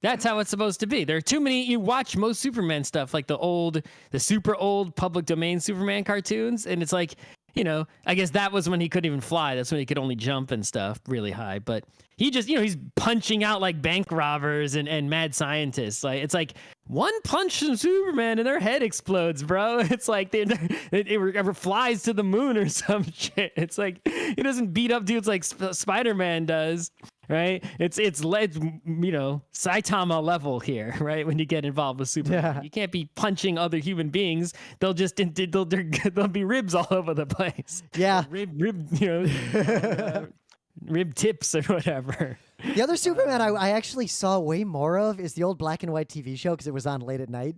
That's how it's supposed to be. There are too many. You watch most Superman stuff, like the super old public domain Superman cartoons, and it's like I guess that was when he couldn't even fly. That's when he could only jump and stuff really high. But he just, he's punching out like bank robbers and mad scientists. Like, it's like one punch from Superman and their head explodes, bro. It's like it ever flies to the moon or some shit. It's like he doesn't beat up dudes like Spider-Man does. Right, it's Saitama level here, right? When you get involved with Superman, you can't be punching other human beings. They'll be ribs all over the place. Yeah, rib tips or whatever. The other Superman I actually saw way more of is the old black and white TV show because it was on late at night.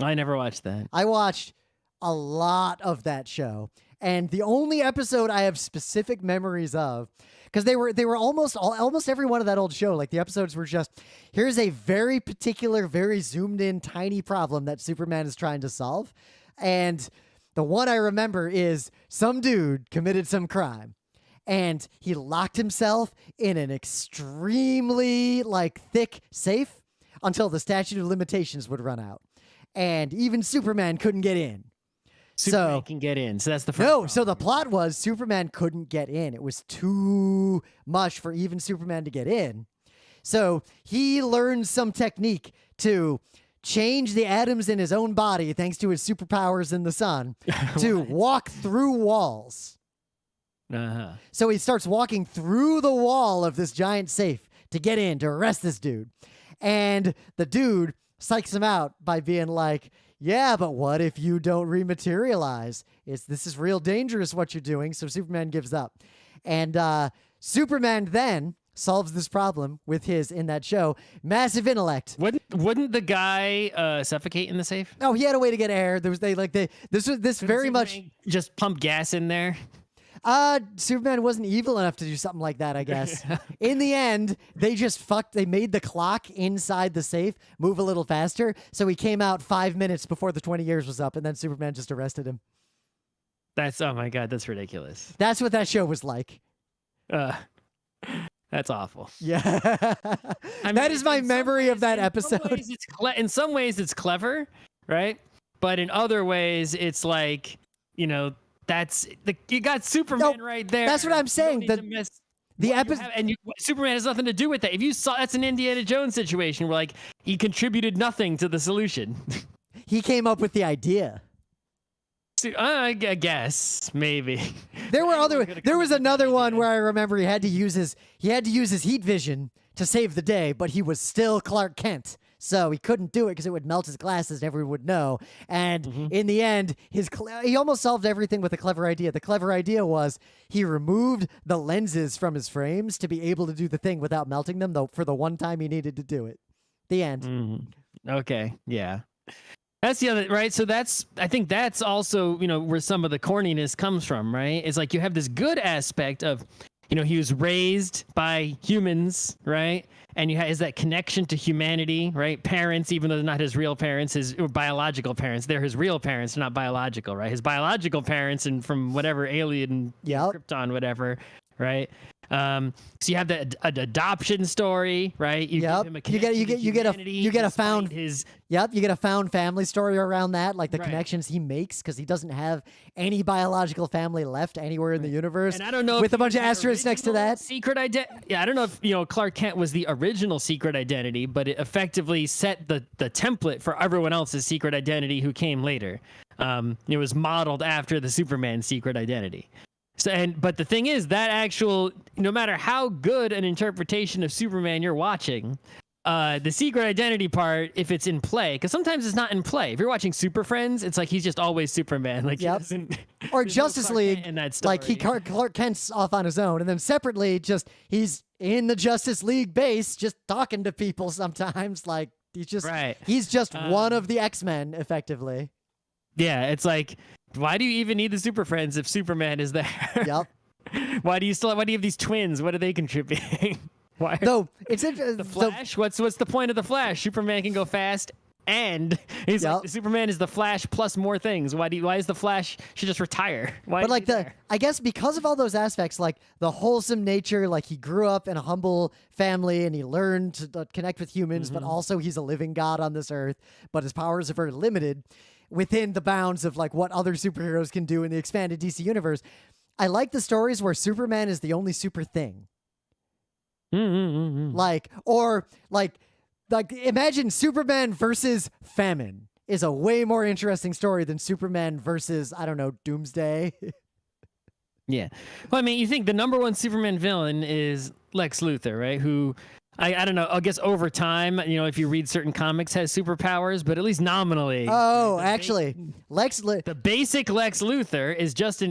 I never watched that. I watched a lot of that show, and the only episode I have specific memories of. Because they were almost every one of that old show. Like the episodes were just, here's a very particular, very zoomed in, tiny problem that Superman is trying to solve. And the one I remember is some dude committed some crime. And he locked himself in an extremely thick safe until the statute of limitations would run out. And even Superman couldn't get in. Superman can get in. So that's the first No, problem. so the plot was Superman couldn't get in. It was too much for even Superman to get in. So he learned some technique to change the atoms in his own body, thanks to his superpowers in the sun, to walk through walls. Uh-huh. So he starts walking through the wall of this giant safe to get in, to arrest this dude. And the dude psychs him out by being like, yeah, but what if you don't rematerialize? This is real dangerous what you're doing. So Superman gives up. And Superman then solves this problem with his, in that show, massive intellect. Wouldn't the guy suffocate in the safe? No, he had a way to get air. This very much just pump gas in there. Superman wasn't evil enough to do something like that, I guess. In the end, they made the clock inside the safe move a little faster, so he came out 5 minutes before the 20 years was up, and then Superman just arrested him. Oh my God, that's ridiculous. That's what that show was like. That's awful. Yeah. That is my memory of that episode. In some ways, it's clever, right? But in other ways, it's like, you got Superman right there. That's what I'm saying. Superman has nothing to do with that. If you saw, that's an Indiana Jones situation where he contributed nothing to the solution. He came up with the idea. I guess maybe. There was another one where I remember he had to use his heat vision to save the day, but he was still Clark Kent. So he couldn't do it because it would melt his glasses and everyone would know. And in the end, he almost solved everything with a clever idea. The clever idea was he removed the lenses from his frames to be able to do the thing without melting them, though, for the one time he needed to do it. The end. Mm-hmm. Okay, yeah. That's the other, right? So I think that's also, where some of the corniness comes from, right? It's like you have this good aspect of, he was raised by humans, right? And is that connection to humanity, right? Parents, even though they're not his real parents, his biological parents, they're his real parents, not biological, right? His biological parents and from whatever alien, Krypton, whatever, right? So you have the adoption story, right? You give him a you get a found family story around that, like the connections he makes because he doesn't have any biological family left anywhere in the universe. And I don't know with a bunch of asterisks next to that. Secret identity. Yeah, I don't know if Clark Kent was the original secret identity, but it effectively set the template for everyone else's secret identity who came later. It was modeled after the Superman secret identity. But the thing is that no matter how good an interpretation of Superman you're watching, the secret identity part, if it's in play, because sometimes it's not in play. If you're watching Super Friends, it's like he's just always Superman. Like, he doesn't, or Justice League, in that story. Like Clark Kent's off on his own, and then separately, he's in the Justice League base, just talking to people sometimes. Like he's just one of the X-Men, effectively. Yeah, it's like, why do you even need the Super Friends if Superman is there? Yep. Why do you have these twins? What are they contributing? Why? No, it's the Flash. What's the point of the Flash? Superman can go fast, and he's like, Superman is the Flash plus more things. Why is the Flash should just retire? Why? But I guess because of all those aspects, like the wholesome nature, like he grew up in a humble family and he learned to connect with humans, but also he's a living god on this earth, but his powers are very limited. within the bounds of like what other superheroes can do in the expanded DC universe. I like the stories where Superman is the only super thing. Like imagine Superman versus famine is a way more interesting story than Superman versus, I don't know, Doomsday. Yeah. Well, I mean, you think the number one Superman villain is Lex Luthor, right? Who, I don't know, I guess over time, if you read certain comics, has superpowers, but at least nominally. Oh, actually, the basic Lex Luthor is just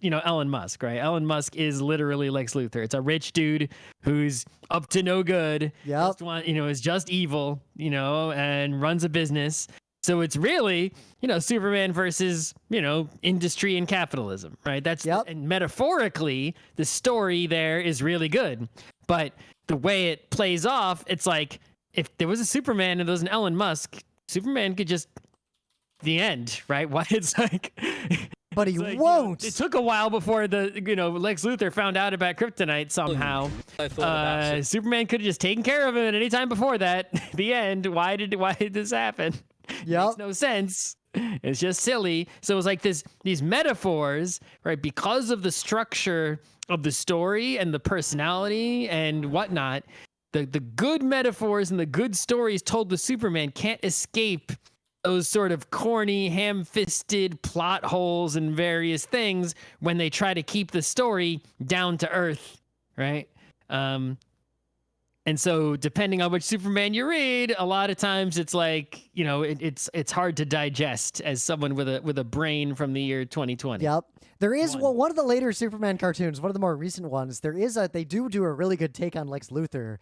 Elon Musk, right? Elon Musk is literally Lex Luthor. It's a rich dude who's up to no good. Yep. Is just evil, and runs a business. So it's really, Superman versus, industry and capitalism, right? And metaphorically, the story there is really good. But the way it plays off, it's like if there was a Superman and there was an Elon Musk, Superman could just the end, right? Why it's like, but he won't. It took a while before Lex Luthor found out about kryptonite somehow. Superman could have just taken care of him at any time before that. The end. Why did this happen? Yep. Makes no sense. It's just silly. So it's like these metaphors, right? Because of the structure of the story and the personality and whatnot, the good metaphors and the good stories told to Superman can't escape those sort of corny, ham-fisted plot holes and various things when they try to keep the story down to earth, right? And so depending on which Superman you read, a lot of times it's like, it's hard to digest as someone with a brain from the year 2020. Yep. There is one of the later Superman cartoons, one of the more recent ones. They do a really good take on Lex Luthor.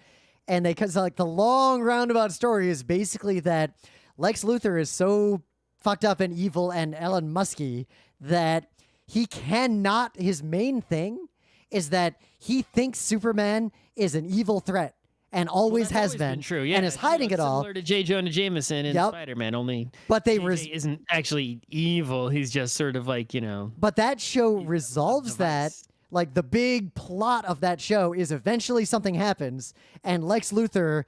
And because like the long roundabout story is basically that Lex Luthor is so fucked up and evil and Elon Musky that his main thing is that he thinks Superman is an evil threat. And always has been true, yeah. And is hiding it all. Similar to J. Jonah Jameson in Spider-Man, only. But JJ isn't actually evil. He's just sort of like But that show resolves that. Like the big plot of that show is eventually something happens, and Lex Luthor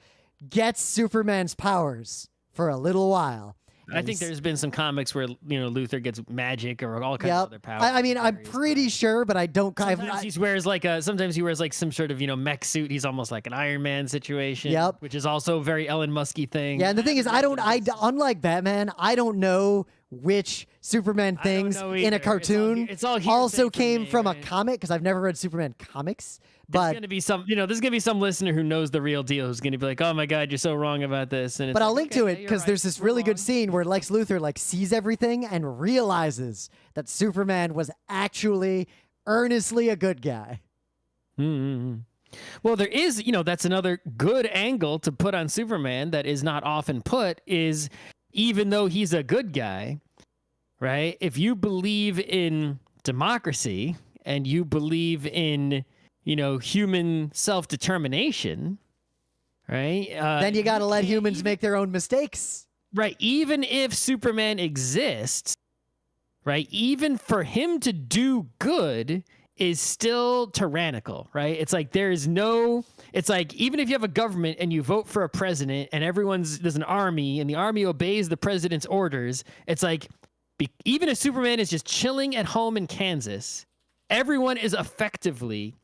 gets Superman's powers for a little while. I think there's been some comics where Luthor gets magic or all kinds of other powers. I mean, I'm pretty sure, but I don't. Sometimes he wears like some sort of mech suit. He's almost like an Iron Man situation. Yep. Which is also a very Elon Musky thing. Yeah, and the thing is, unlike Batman, I don't know which Superman things in a cartoon it's all also came from a comic because I've never read Superman comics. But there's gonna be some listener who knows the real deal who's gonna be like, "Oh my God, you're so wrong about this." And I'll link to it because there's this really good scene where Lex Luthor like sees everything and realizes that Superman was actually earnestly a good guy. Mm-hmm. Well, there is, that's another good angle to put on Superman that is not often put is even though he's a good guy, right? If you believe in democracy and you believe in human self-determination, right? Then you got to let humans make their own mistakes. Right. Even if Superman exists, right? Even for him to do good is still tyrannical, right? It's like it's like even if you have a government and you vote for a president and there's an army and the army obeys the president's orders, it's like even if Superman is just chilling at home in Kansas, everyone is effectively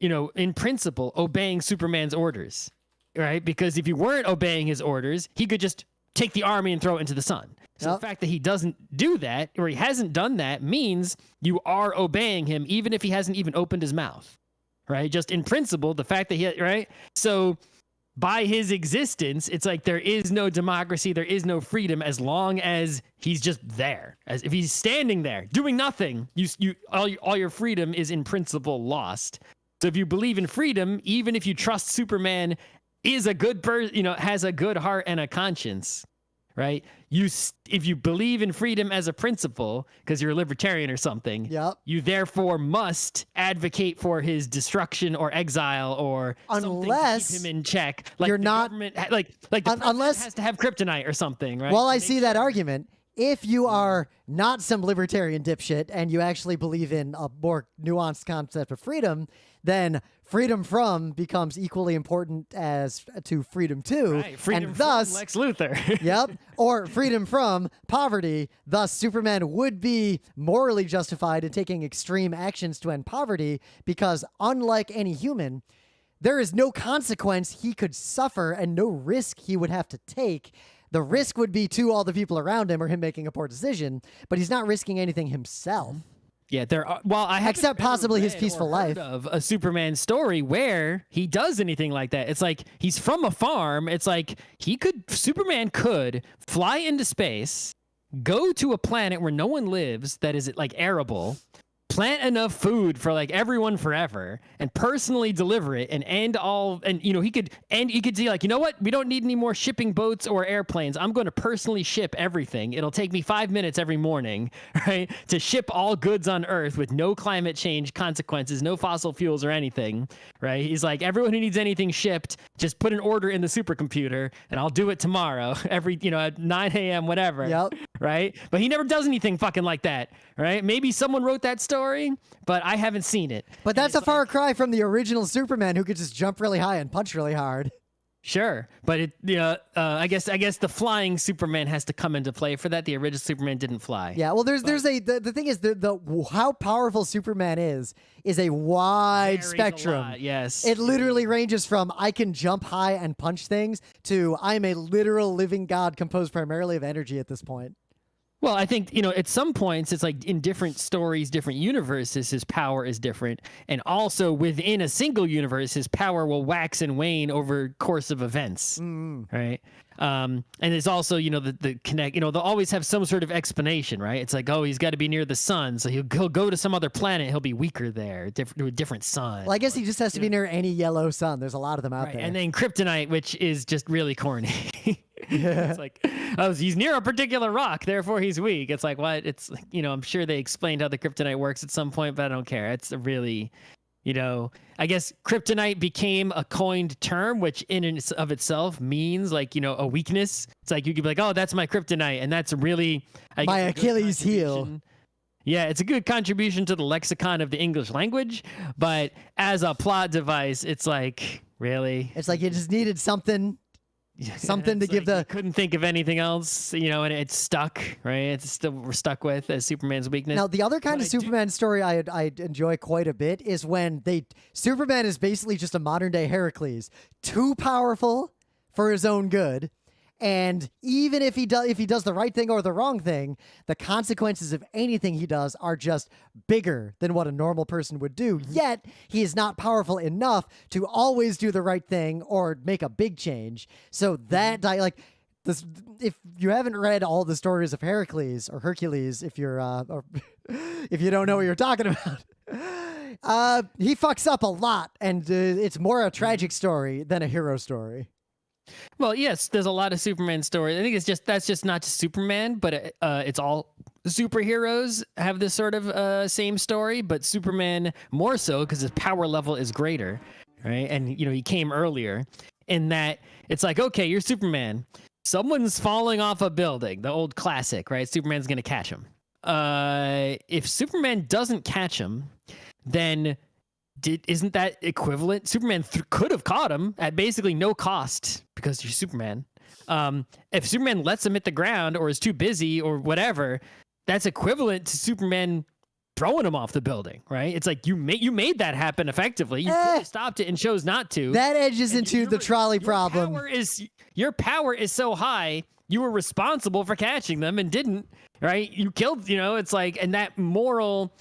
in principle, obeying Superman's orders, right? Because if you weren't obeying his orders, he could just take the army and throw it into the sun. So the fact that he doesn't do that, or he hasn't done that, means you are obeying him, even if he hasn't even opened his mouth, right? Just in principle, the fact that right? So by his existence, it's like there is no democracy, there is no freedom as long as he's just there. As if he's standing there doing nothing, all your freedom is in principle lost. So if you believe in freedom, even if you trust Superman is a good person, has a good heart and a conscience, right? If you believe in freedom as a principle, because you're a libertarian or something, you therefore must advocate for his destruction or exile or something to keep him in check. Like you're not government, like the president has to have kryptonite or something, right? Well, I see that argument. if you are not some libertarian dipshit and you actually believe in a more nuanced concept of freedom, then freedom from becomes equally important as to freedom to, Right, freedom and from thus, Lex Luthor. yep, or freedom from poverty. Thus, Superman would be morally justified in taking extreme actions to end poverty because, unlike any human, there is no consequence he could suffer and no risk he would have to take. The risk would be to all the people around him or him making a poor decision, but he's not risking anything himself. Yeah, there are. Well, I haven't Except ever possibly his read peaceful or life. heard of a Superman story where he does anything like that. It's like he's from a farm. It's like Superman could fly into space, go to a planet where no one lives that is like arable, plant enough food for like everyone forever, and personally deliver it and end all. And he could see like, you know what? We don't need any more shipping boats or airplanes. I'm going to personally ship everything. It'll take me 5 minutes every morning, right, to ship all goods on Earth with no climate change consequences, no fossil fuels or anything, right? He's like, everyone who needs anything shipped, just put an order in the supercomputer and I'll do it tomorrow at 9 a.m. whatever. Yep. Right? But he never does anything fucking like that, right? Maybe someone wrote that story, but I haven't seen it. But that's a far cry from the original Superman who could just jump really high and punch really hard. Sure, but I guess the flying Superman has to come into play for that. The original Superman didn't fly. Yeah, well, the thing is the how powerful Superman is a wide Varies a spectrum. lot, yes. It literally ranges from I can jump high and punch things to I'm a literal living god composed primarily of energy at this point. Well, I think, at some points, it's like in different stories, different universes, his power is different. And also within a single universe, his power will wax and wane over course of events, right? And there's also, the connect, they'll always have some sort of explanation, right? It's like, oh, he's got to be near the sun. So he'll go to some other planet. He'll be weaker there, to a different sun. Well, I guess he just has to be near any yellow sun. There's a lot of them out Right. there. And then kryptonite, which is just really corny. Yeah. It's like, oh, he's near a particular rock, therefore he's weak. It's like, what? It's like, I'm sure they explained how the kryptonite works at some point, but I don't care. It's a really, I guess kryptonite became a coined term, which in and of itself means like, a weakness. It's like you could be like, oh, that's my kryptonite, and that's really my Achilles heel. Yeah, it's a good contribution to the lexicon of the English language, but as a plot device, it's like, really? It's like you just needed something to give you couldn't think of anything else, and it's stuck, right? It's still we're stuck with as Superman's weakness. Now, the other kind of Superman story I enjoy quite a bit is when Superman is basically just a modern day Heracles, too powerful for his own good. And even if he does the right thing or the wrong thing, the consequences of anything he does are just bigger than what a normal person would do. Yet he is not powerful enough to always do the right thing or make a big change. So that this, if you haven't read all the stories of Heracles or Hercules, if you're or if you don't know what you're talking about, he fucks up a lot, and it's more a tragic story than a hero story. Well, yes, there's a lot of Superman stories. I think that's just not just Superman, but it's all superheroes have this sort of same story, but Superman more so because his power level is greater, right? And he came earlier in that it's like, okay, you're Superman. Someone's falling off a building, the old classic, right? Superman's gonna catch him. If Superman doesn't catch him, then isn't that equivalent? Superman could have caught him at basically no cost because you're Superman. If Superman lets him hit the ground or is too busy or whatever, that's equivalent to Superman throwing him off the building, right? It's like you made that happen effectively. You could have stopped it and chose not to. That edges into the trolley problem. Your power is so high, you were responsible for catching them and didn't, right? You killed, it's like, and that moral...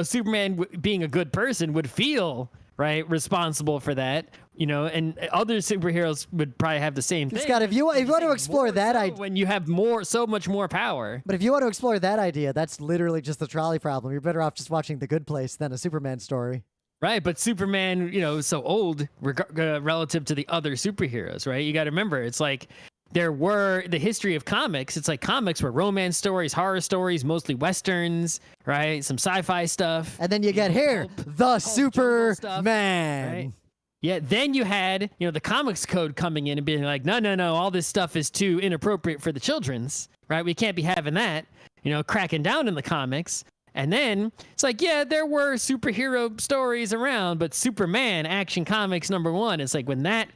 Superman being a good person would feel right responsible for that, and other superheroes would probably have the same thing. Scott, if you want to explore that idea, when you have so much more power. But if you want to explore that idea, that's literally just the trolley problem. You're better off just watching The Good Place than a Superman story. Right, but Superman, is so old relative to the other superheroes, right? You got to remember, it's like the history of comics. It's like comics were romance stories, horror stories, mostly westerns, right? Some sci-fi stuff. And then you get here, the Superman. Right? Yeah, then you had, the comics code coming in and being like, no, all this stuff is too inappropriate for the children's, right? We can't be having that, cracking down in the comics. And then it's like, yeah, there were superhero stories around, but Superman Action Comics #1, it's like when that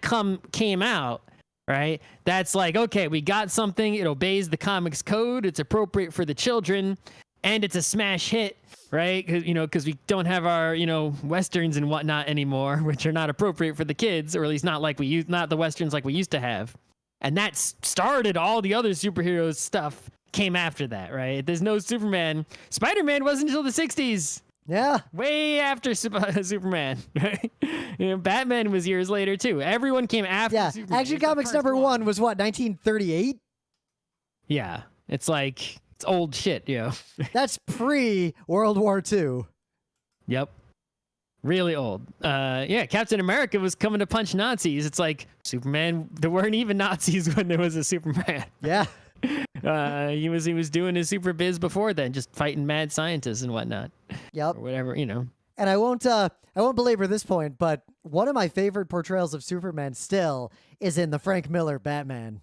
came out, right? That's like, okay, we got something. It obeys the comics code. It's appropriate for the children, and it's a smash hit. Right, because we don't have our westerns and whatnot anymore, which are not appropriate for the kids, or at least not the westerns like we used to have. And that started all the other superheroes stuff came after that, right? There's no Superman. Spider-Man wasn't until the 60s. Yeah, way after Superman. Right? Batman was years later too. Everyone came after. Yeah, Superman. Action Comics #1 was what, 1938? Yeah, it's like. It's old shit, That's pre-World War II. Yep. Really old. Yeah, Captain America was coming to punch Nazis. It's like Superman, there weren't even Nazis when there was a Superman. Yeah. He was doing his super biz before then, just fighting mad scientists and whatnot. Yep. Or whatever, And I won't belabor this point, but one of my favorite portrayals of Superman still is in the Frank Miller Batman.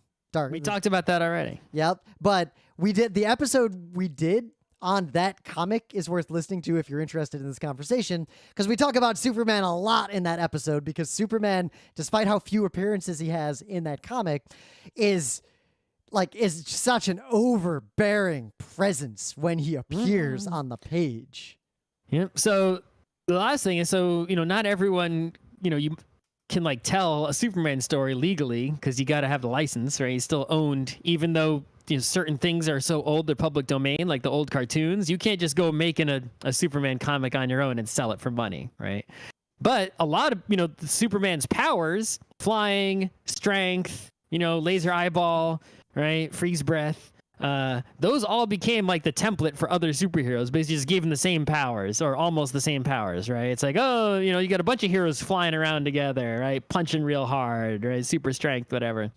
We talked about that already. Yep. But the episode we did on that comic is worth listening to if you're interested in this conversation, because we talk about Superman a lot in that episode, because Superman, despite how few appearances he has in that comic, is such an overbearing presence when he appears on the page. Yep. So the last thing is, not everyone, you can tell a Superman story legally, because you got to have the license, right? He's still owned, even though certain things are so old they're public domain, like the old cartoons. You can't just go making a Superman comic on your own and sell it for money, right? But a lot of Superman's powers, flying, strength, laser eyeball, right, freeze breath, those all became like the template for other superheroes. Basically just gave them the same powers, or almost the same powers, right? It's like, oh, you got a bunch of heroes flying around together, right? Punching real hard, right? Super strength, whatever.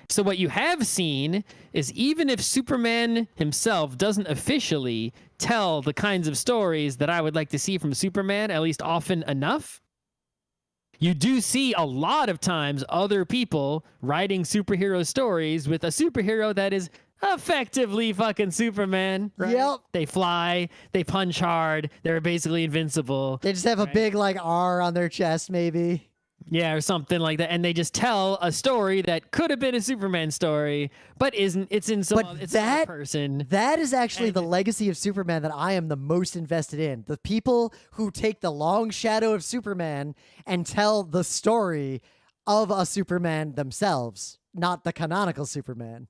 So what you have seen is, even if Superman himself doesn't officially tell the kinds of stories that I would like to see from Superman, at least often enough, you do see a lot of times other people writing superhero stories with a superhero that is effectively fucking Superman. Right? Yep. They fly, they punch hard, they're basically invincible. They just have a big R on their chest, maybe. Yeah, or something like that, and they just tell a story that could have been a Superman story, but isn't. It's in some. But it's another person. That is actually the legacy of Superman that I am the most invested in. The people who take the long shadow of Superman and tell the story of a Superman themselves, not the canonical Superman.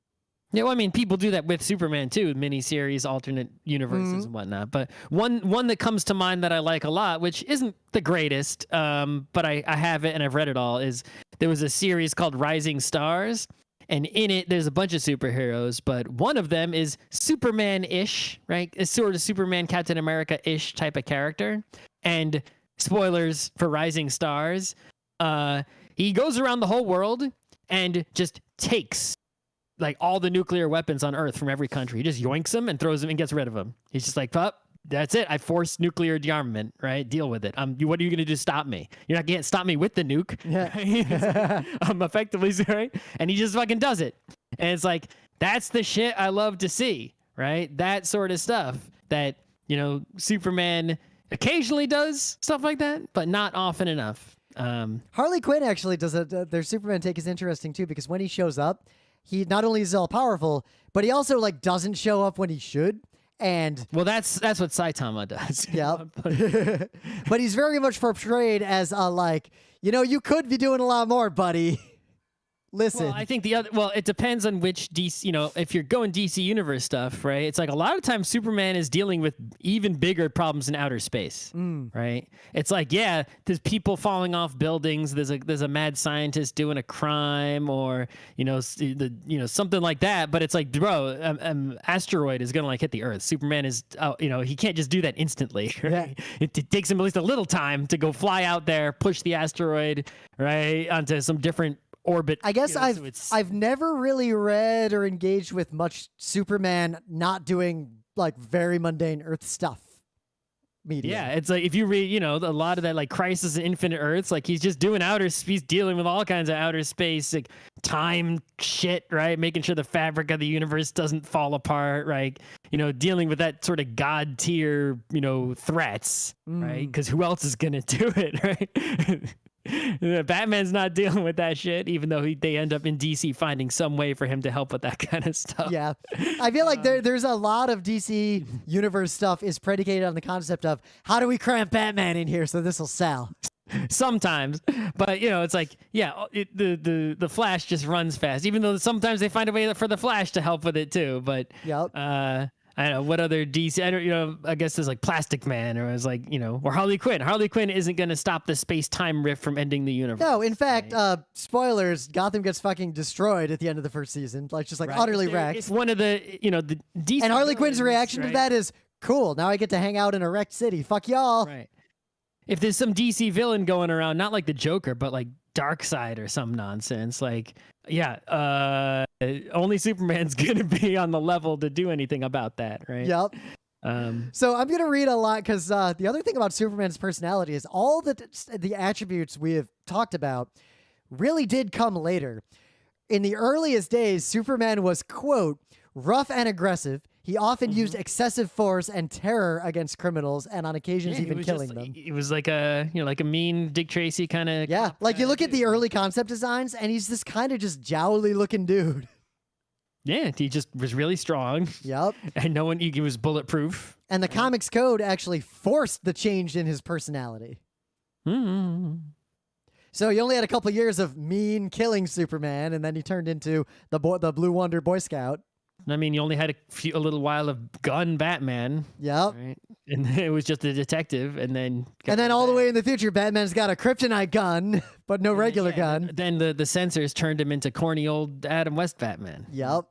Yeah, well, I mean, people do that with Superman too, miniseries, alternate universes, and whatnot. But one that comes to mind that I like a lot, which isn't the greatest, but I have it and I've read it all, is there was a series called Rising Stars, and in it there's a bunch of superheroes, but one of them is Superman-ish, right? It's sort of Superman, Captain America-ish type of character. And spoilers for Rising Stars, he goes around the whole world and just takes all the nuclear weapons on Earth from every country. He just yoinks them and throws them and gets rid of them. He's just like, pup, that's it. I forced nuclear dearmament, right? Deal with it. What are you going to do to stop me? You're not going to stop me with the nuke. Yeah. I'm effectively, right? And he just fucking does it. And it's like, that's the shit I love to see, right? That sort of stuff that, Superman occasionally does stuff like that, but not often enough. Harley Quinn actually does their Superman take is interesting too, because when he shows up, he not only is all powerful, but he also doesn't show up when he should. And well, that's what Saitama does. Yeah. But he's very much portrayed as you could be doing a lot more, buddy. Listen. Well, I think it depends on which DC, if you're going DC Universe stuff, right? It's like a lot of times Superman is dealing with even bigger problems in outer space, right? It's like, yeah, there's people falling off buildings. There's a mad scientist doing a crime, or, something like that. But it's like, bro, asteroid is going to hit the Earth. Superman is, he can't just do that instantly. Right? Yeah. It takes him at least a little time to go fly out there, push the asteroid, right, onto some different orbit. I guess I've never really read or engaged with much Superman not doing very mundane Earth stuff. media. Yeah, it's like if you read, a lot of that like Crisis on Infinite Earths, like he's just doing he's dealing with all kinds of outer space, like time shit, right? Making sure the fabric of the universe doesn't fall apart, right? Dealing with that sort of god tier, threats, right? Because who else is gonna do it, right? Batman's not dealing with that shit, even though they end up in DC finding some way for him to help with that kind of stuff. Yeah. I feel like there's a lot of DC universe stuff is predicated on the concept of how do we cram Batman in here so this will sell. Sometimes, but it's like, the Flash just runs fast, even though sometimes they find a way for the Flash to help with it too. But I don't know what other DC. I don't. I guess there's like Plastic Man, or it's like or Harley Quinn. Harley Quinn isn't going to stop the space-time rift from ending the universe. No, in fact, spoilers: Gotham gets fucking destroyed at the end of the first season, like just utterly wrecked. It's one of the the DC. And Harley Quinn's reaction to that is cool. Now I get to hang out in a wrecked city. Fuck y'all. Right. If there's some DC villain going around, not like the Joker, but like Darkseid or some nonsense, like only Superman's gonna be on the level to do anything about that, right? Yep. So I'm gonna read a lot because the other thing about Superman's personality is all the attributes we have talked about really did come later. In the earliest days, Superman was, quote, rough and aggressive. He often used excessive force and terror against criminals, and on occasions even killing them. It was like a like a mean Dick Tracy kind of. Yeah, like you look at the early concept designs, and he's this kind of just jowly looking dude. Yeah, he just was really strong. Yep. And he was bulletproof. And the comics code actually forced the change in his personality. Mm-hmm. So he only had a couple years of mean killing Superman, and then he turned into the Blue Wonder Boy Scout. I mean, you only had a little while of gun Batman. Yep. Right? And it was just a detective, and then all the way in the future, Batman's got a kryptonite gun, but no regular gun. Then the censors turned him into corny old Adam West Batman. Yep.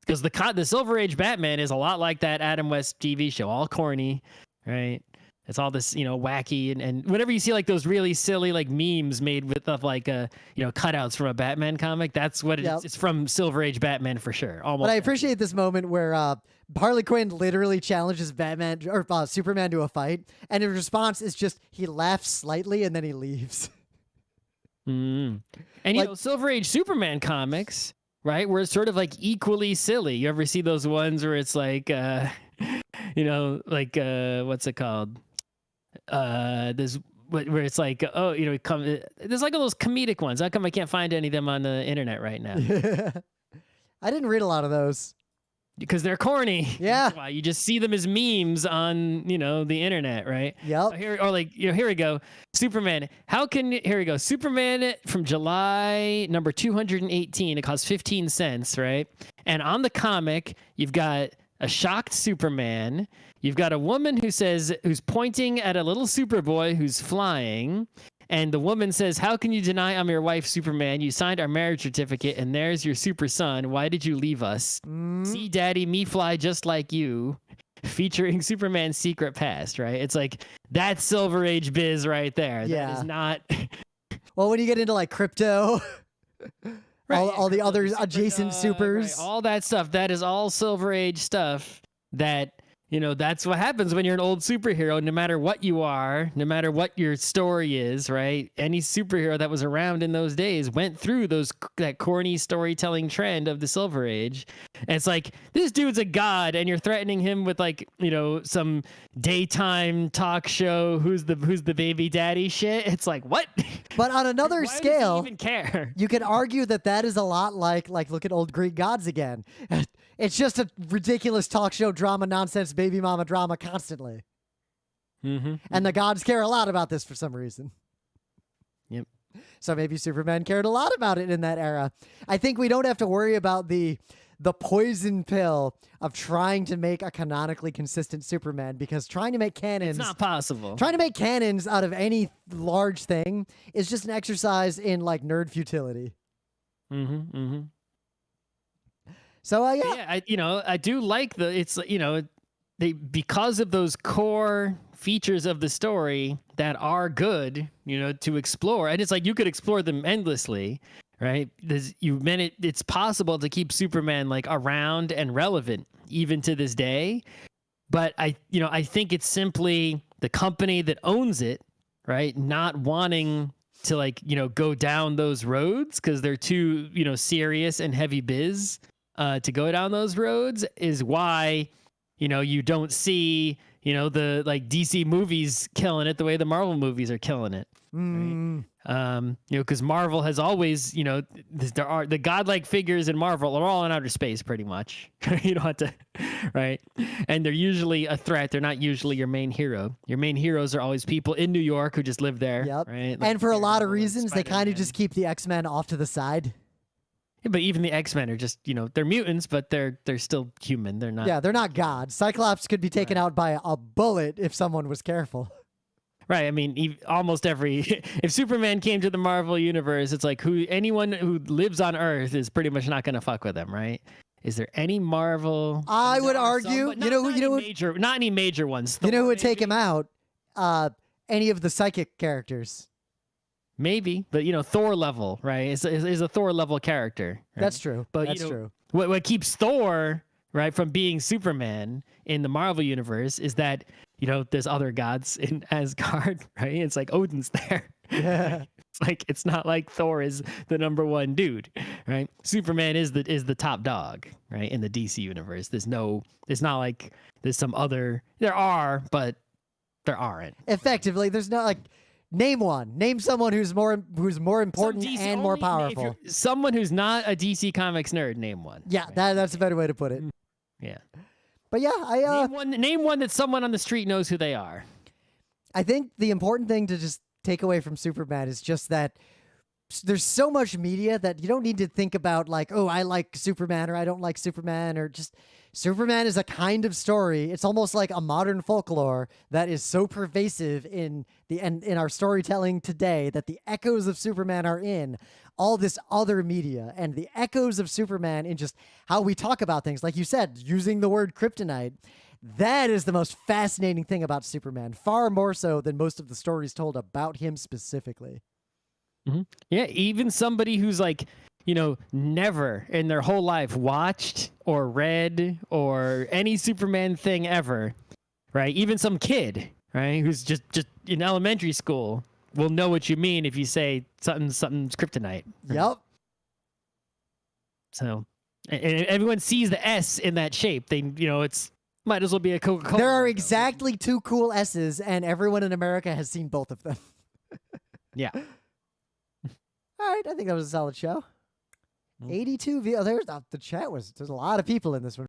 Because the Silver Age Batman is a lot like that Adam West TV show, all corny, right? It's all this, wacky, and whenever you see like those really silly like memes made with cutouts from a Batman comic, that's what it is. It's from Silver Age Batman for sure. Almost. But I appreciate this moment where Harley Quinn literally challenges Batman or Superman to a fight, and his response is just he laughs slightly and then he leaves. And Silver Age Superman comics, right, were sort of like equally silly. You ever see those ones where it's like, what's it called? There's where it's like, there's like all those comedic ones. How come I can't find any of them on the internet right now? I didn't read a lot of those. Because they're corny. Yeah. That's why you just see them as memes on, the internet, right? Yep. Here we go. Superman. Here we go. Superman from July number 218. It costs 15 cents, right? And on the comic, you've got a shocked Superman. You've got a woman who's pointing at a little Superboy who's flying. And the woman says, how can you deny I'm your wife, Superman? You signed our marriage certificate, and there's your super son. Why did you leave us? See, Daddy, me fly just like you. Featuring Superman's secret past, right? It's like, that's Silver Age biz right there. Yeah. That is not... Well, when you get into like crypto... Right, all the other adjacent supers. Right, all that stuff. That is all Silver Age stuff that... that's what happens when you're an old superhero, no matter what you are, no matter what your story is, right? Any superhero that was around in those days went through that corny storytelling trend of the Silver Age. And it's like, this dude's a god, and you're threatening him with some daytime talk show, who's the baby daddy shit. It's like, what? But on another scale, does he even care? You could argue that is a lot like look at old Greek gods again. It's just a ridiculous talk show drama nonsense baby mama drama constantly. And the gods care a lot about this for some reason. Yep. So maybe Superman cared a lot about it in that era. I think we don't have to worry about the poison pill of trying to make a canonically consistent Superman, because trying to make canons... It's not possible. Trying to make canons out of any large thing is just an exercise in nerd futility. So I do like because of those core features of the story that are good, to explore, and it's like you could explore them endlessly, right? It's possible to keep Superman around and relevant even to this day, but I think it's simply the company that owns it, right, not wanting to like, go down those roads because they're too, serious and heavy biz to go down those roads is why, you don't see, the like DC movies killing it the way the Marvel movies are killing it. Right? Because Marvel has always, there are the godlike figures in Marvel are all in outer space pretty much. You don't have to, right? And they're usually a threat. They're not usually your main hero. Your main heroes are always people in New York who just live there. Yep. Right? And for a lot of reasons, they kind of Spider-Man. just keep the X-Men off to the side. Yeah, but even the X-Men are just, they're mutants, but they're still human. They're not. Yeah, they're not gods. Cyclops could be taken out by a bullet if someone was careful. Right. I mean, almost every if Superman came to the Marvel universe, it's like anyone who lives on Earth is pretty much not going to fuck with them, right? Is there any Marvel? I would argue, not any major ones. You know Thor, who would take maybe? him out? Any of the psychic characters. Maybe, but Thor level, right? Is a Thor level character. Right? That's true. But That's true. What keeps Thor right from being Superman in the Marvel universe is that there's other gods in Asgard, right? It's like Odin's there. Yeah. It's not like Thor is the number one dude, right? Superman is the top dog, right? In the DC universe. It's not like there's some other, there are, but there aren't. Effectively, there's no name one. Name someone who's more important and more powerful. Someone who's not a DC Comics nerd, name one. Yeah, right? that's a better way to put it. Yeah. But yeah, name one that someone on the street knows who they are. I think the important thing to just take away from Superman is just that there's so much media that you don't need to think about like, oh, I like Superman or I don't like Superman, or just Superman is a kind of story. It's almost like a modern folklore that is so pervasive in our storytelling today that the echoes of Superman are in all this other media, and the echoes of Superman in just how we talk about things. Like you said, using the word kryptonite. That is the most fascinating thing about Superman, far more so than most of the stories told about him specifically. Mm-hmm. Yeah, even somebody who's like, never in their whole life watched or read or any Superman thing ever, right? Even some kid, right, who's just in elementary school will know what you mean if you say something's kryptonite. Right? Yep. So, and everyone sees the S in that shape. They, it's might as well be a Coca-Cola. There are logo. exactly two cool S's, and everyone in America has seen both of them. Yeah. All right, I think that was a solid show. 82 there's the chat there's a lot of people in this one.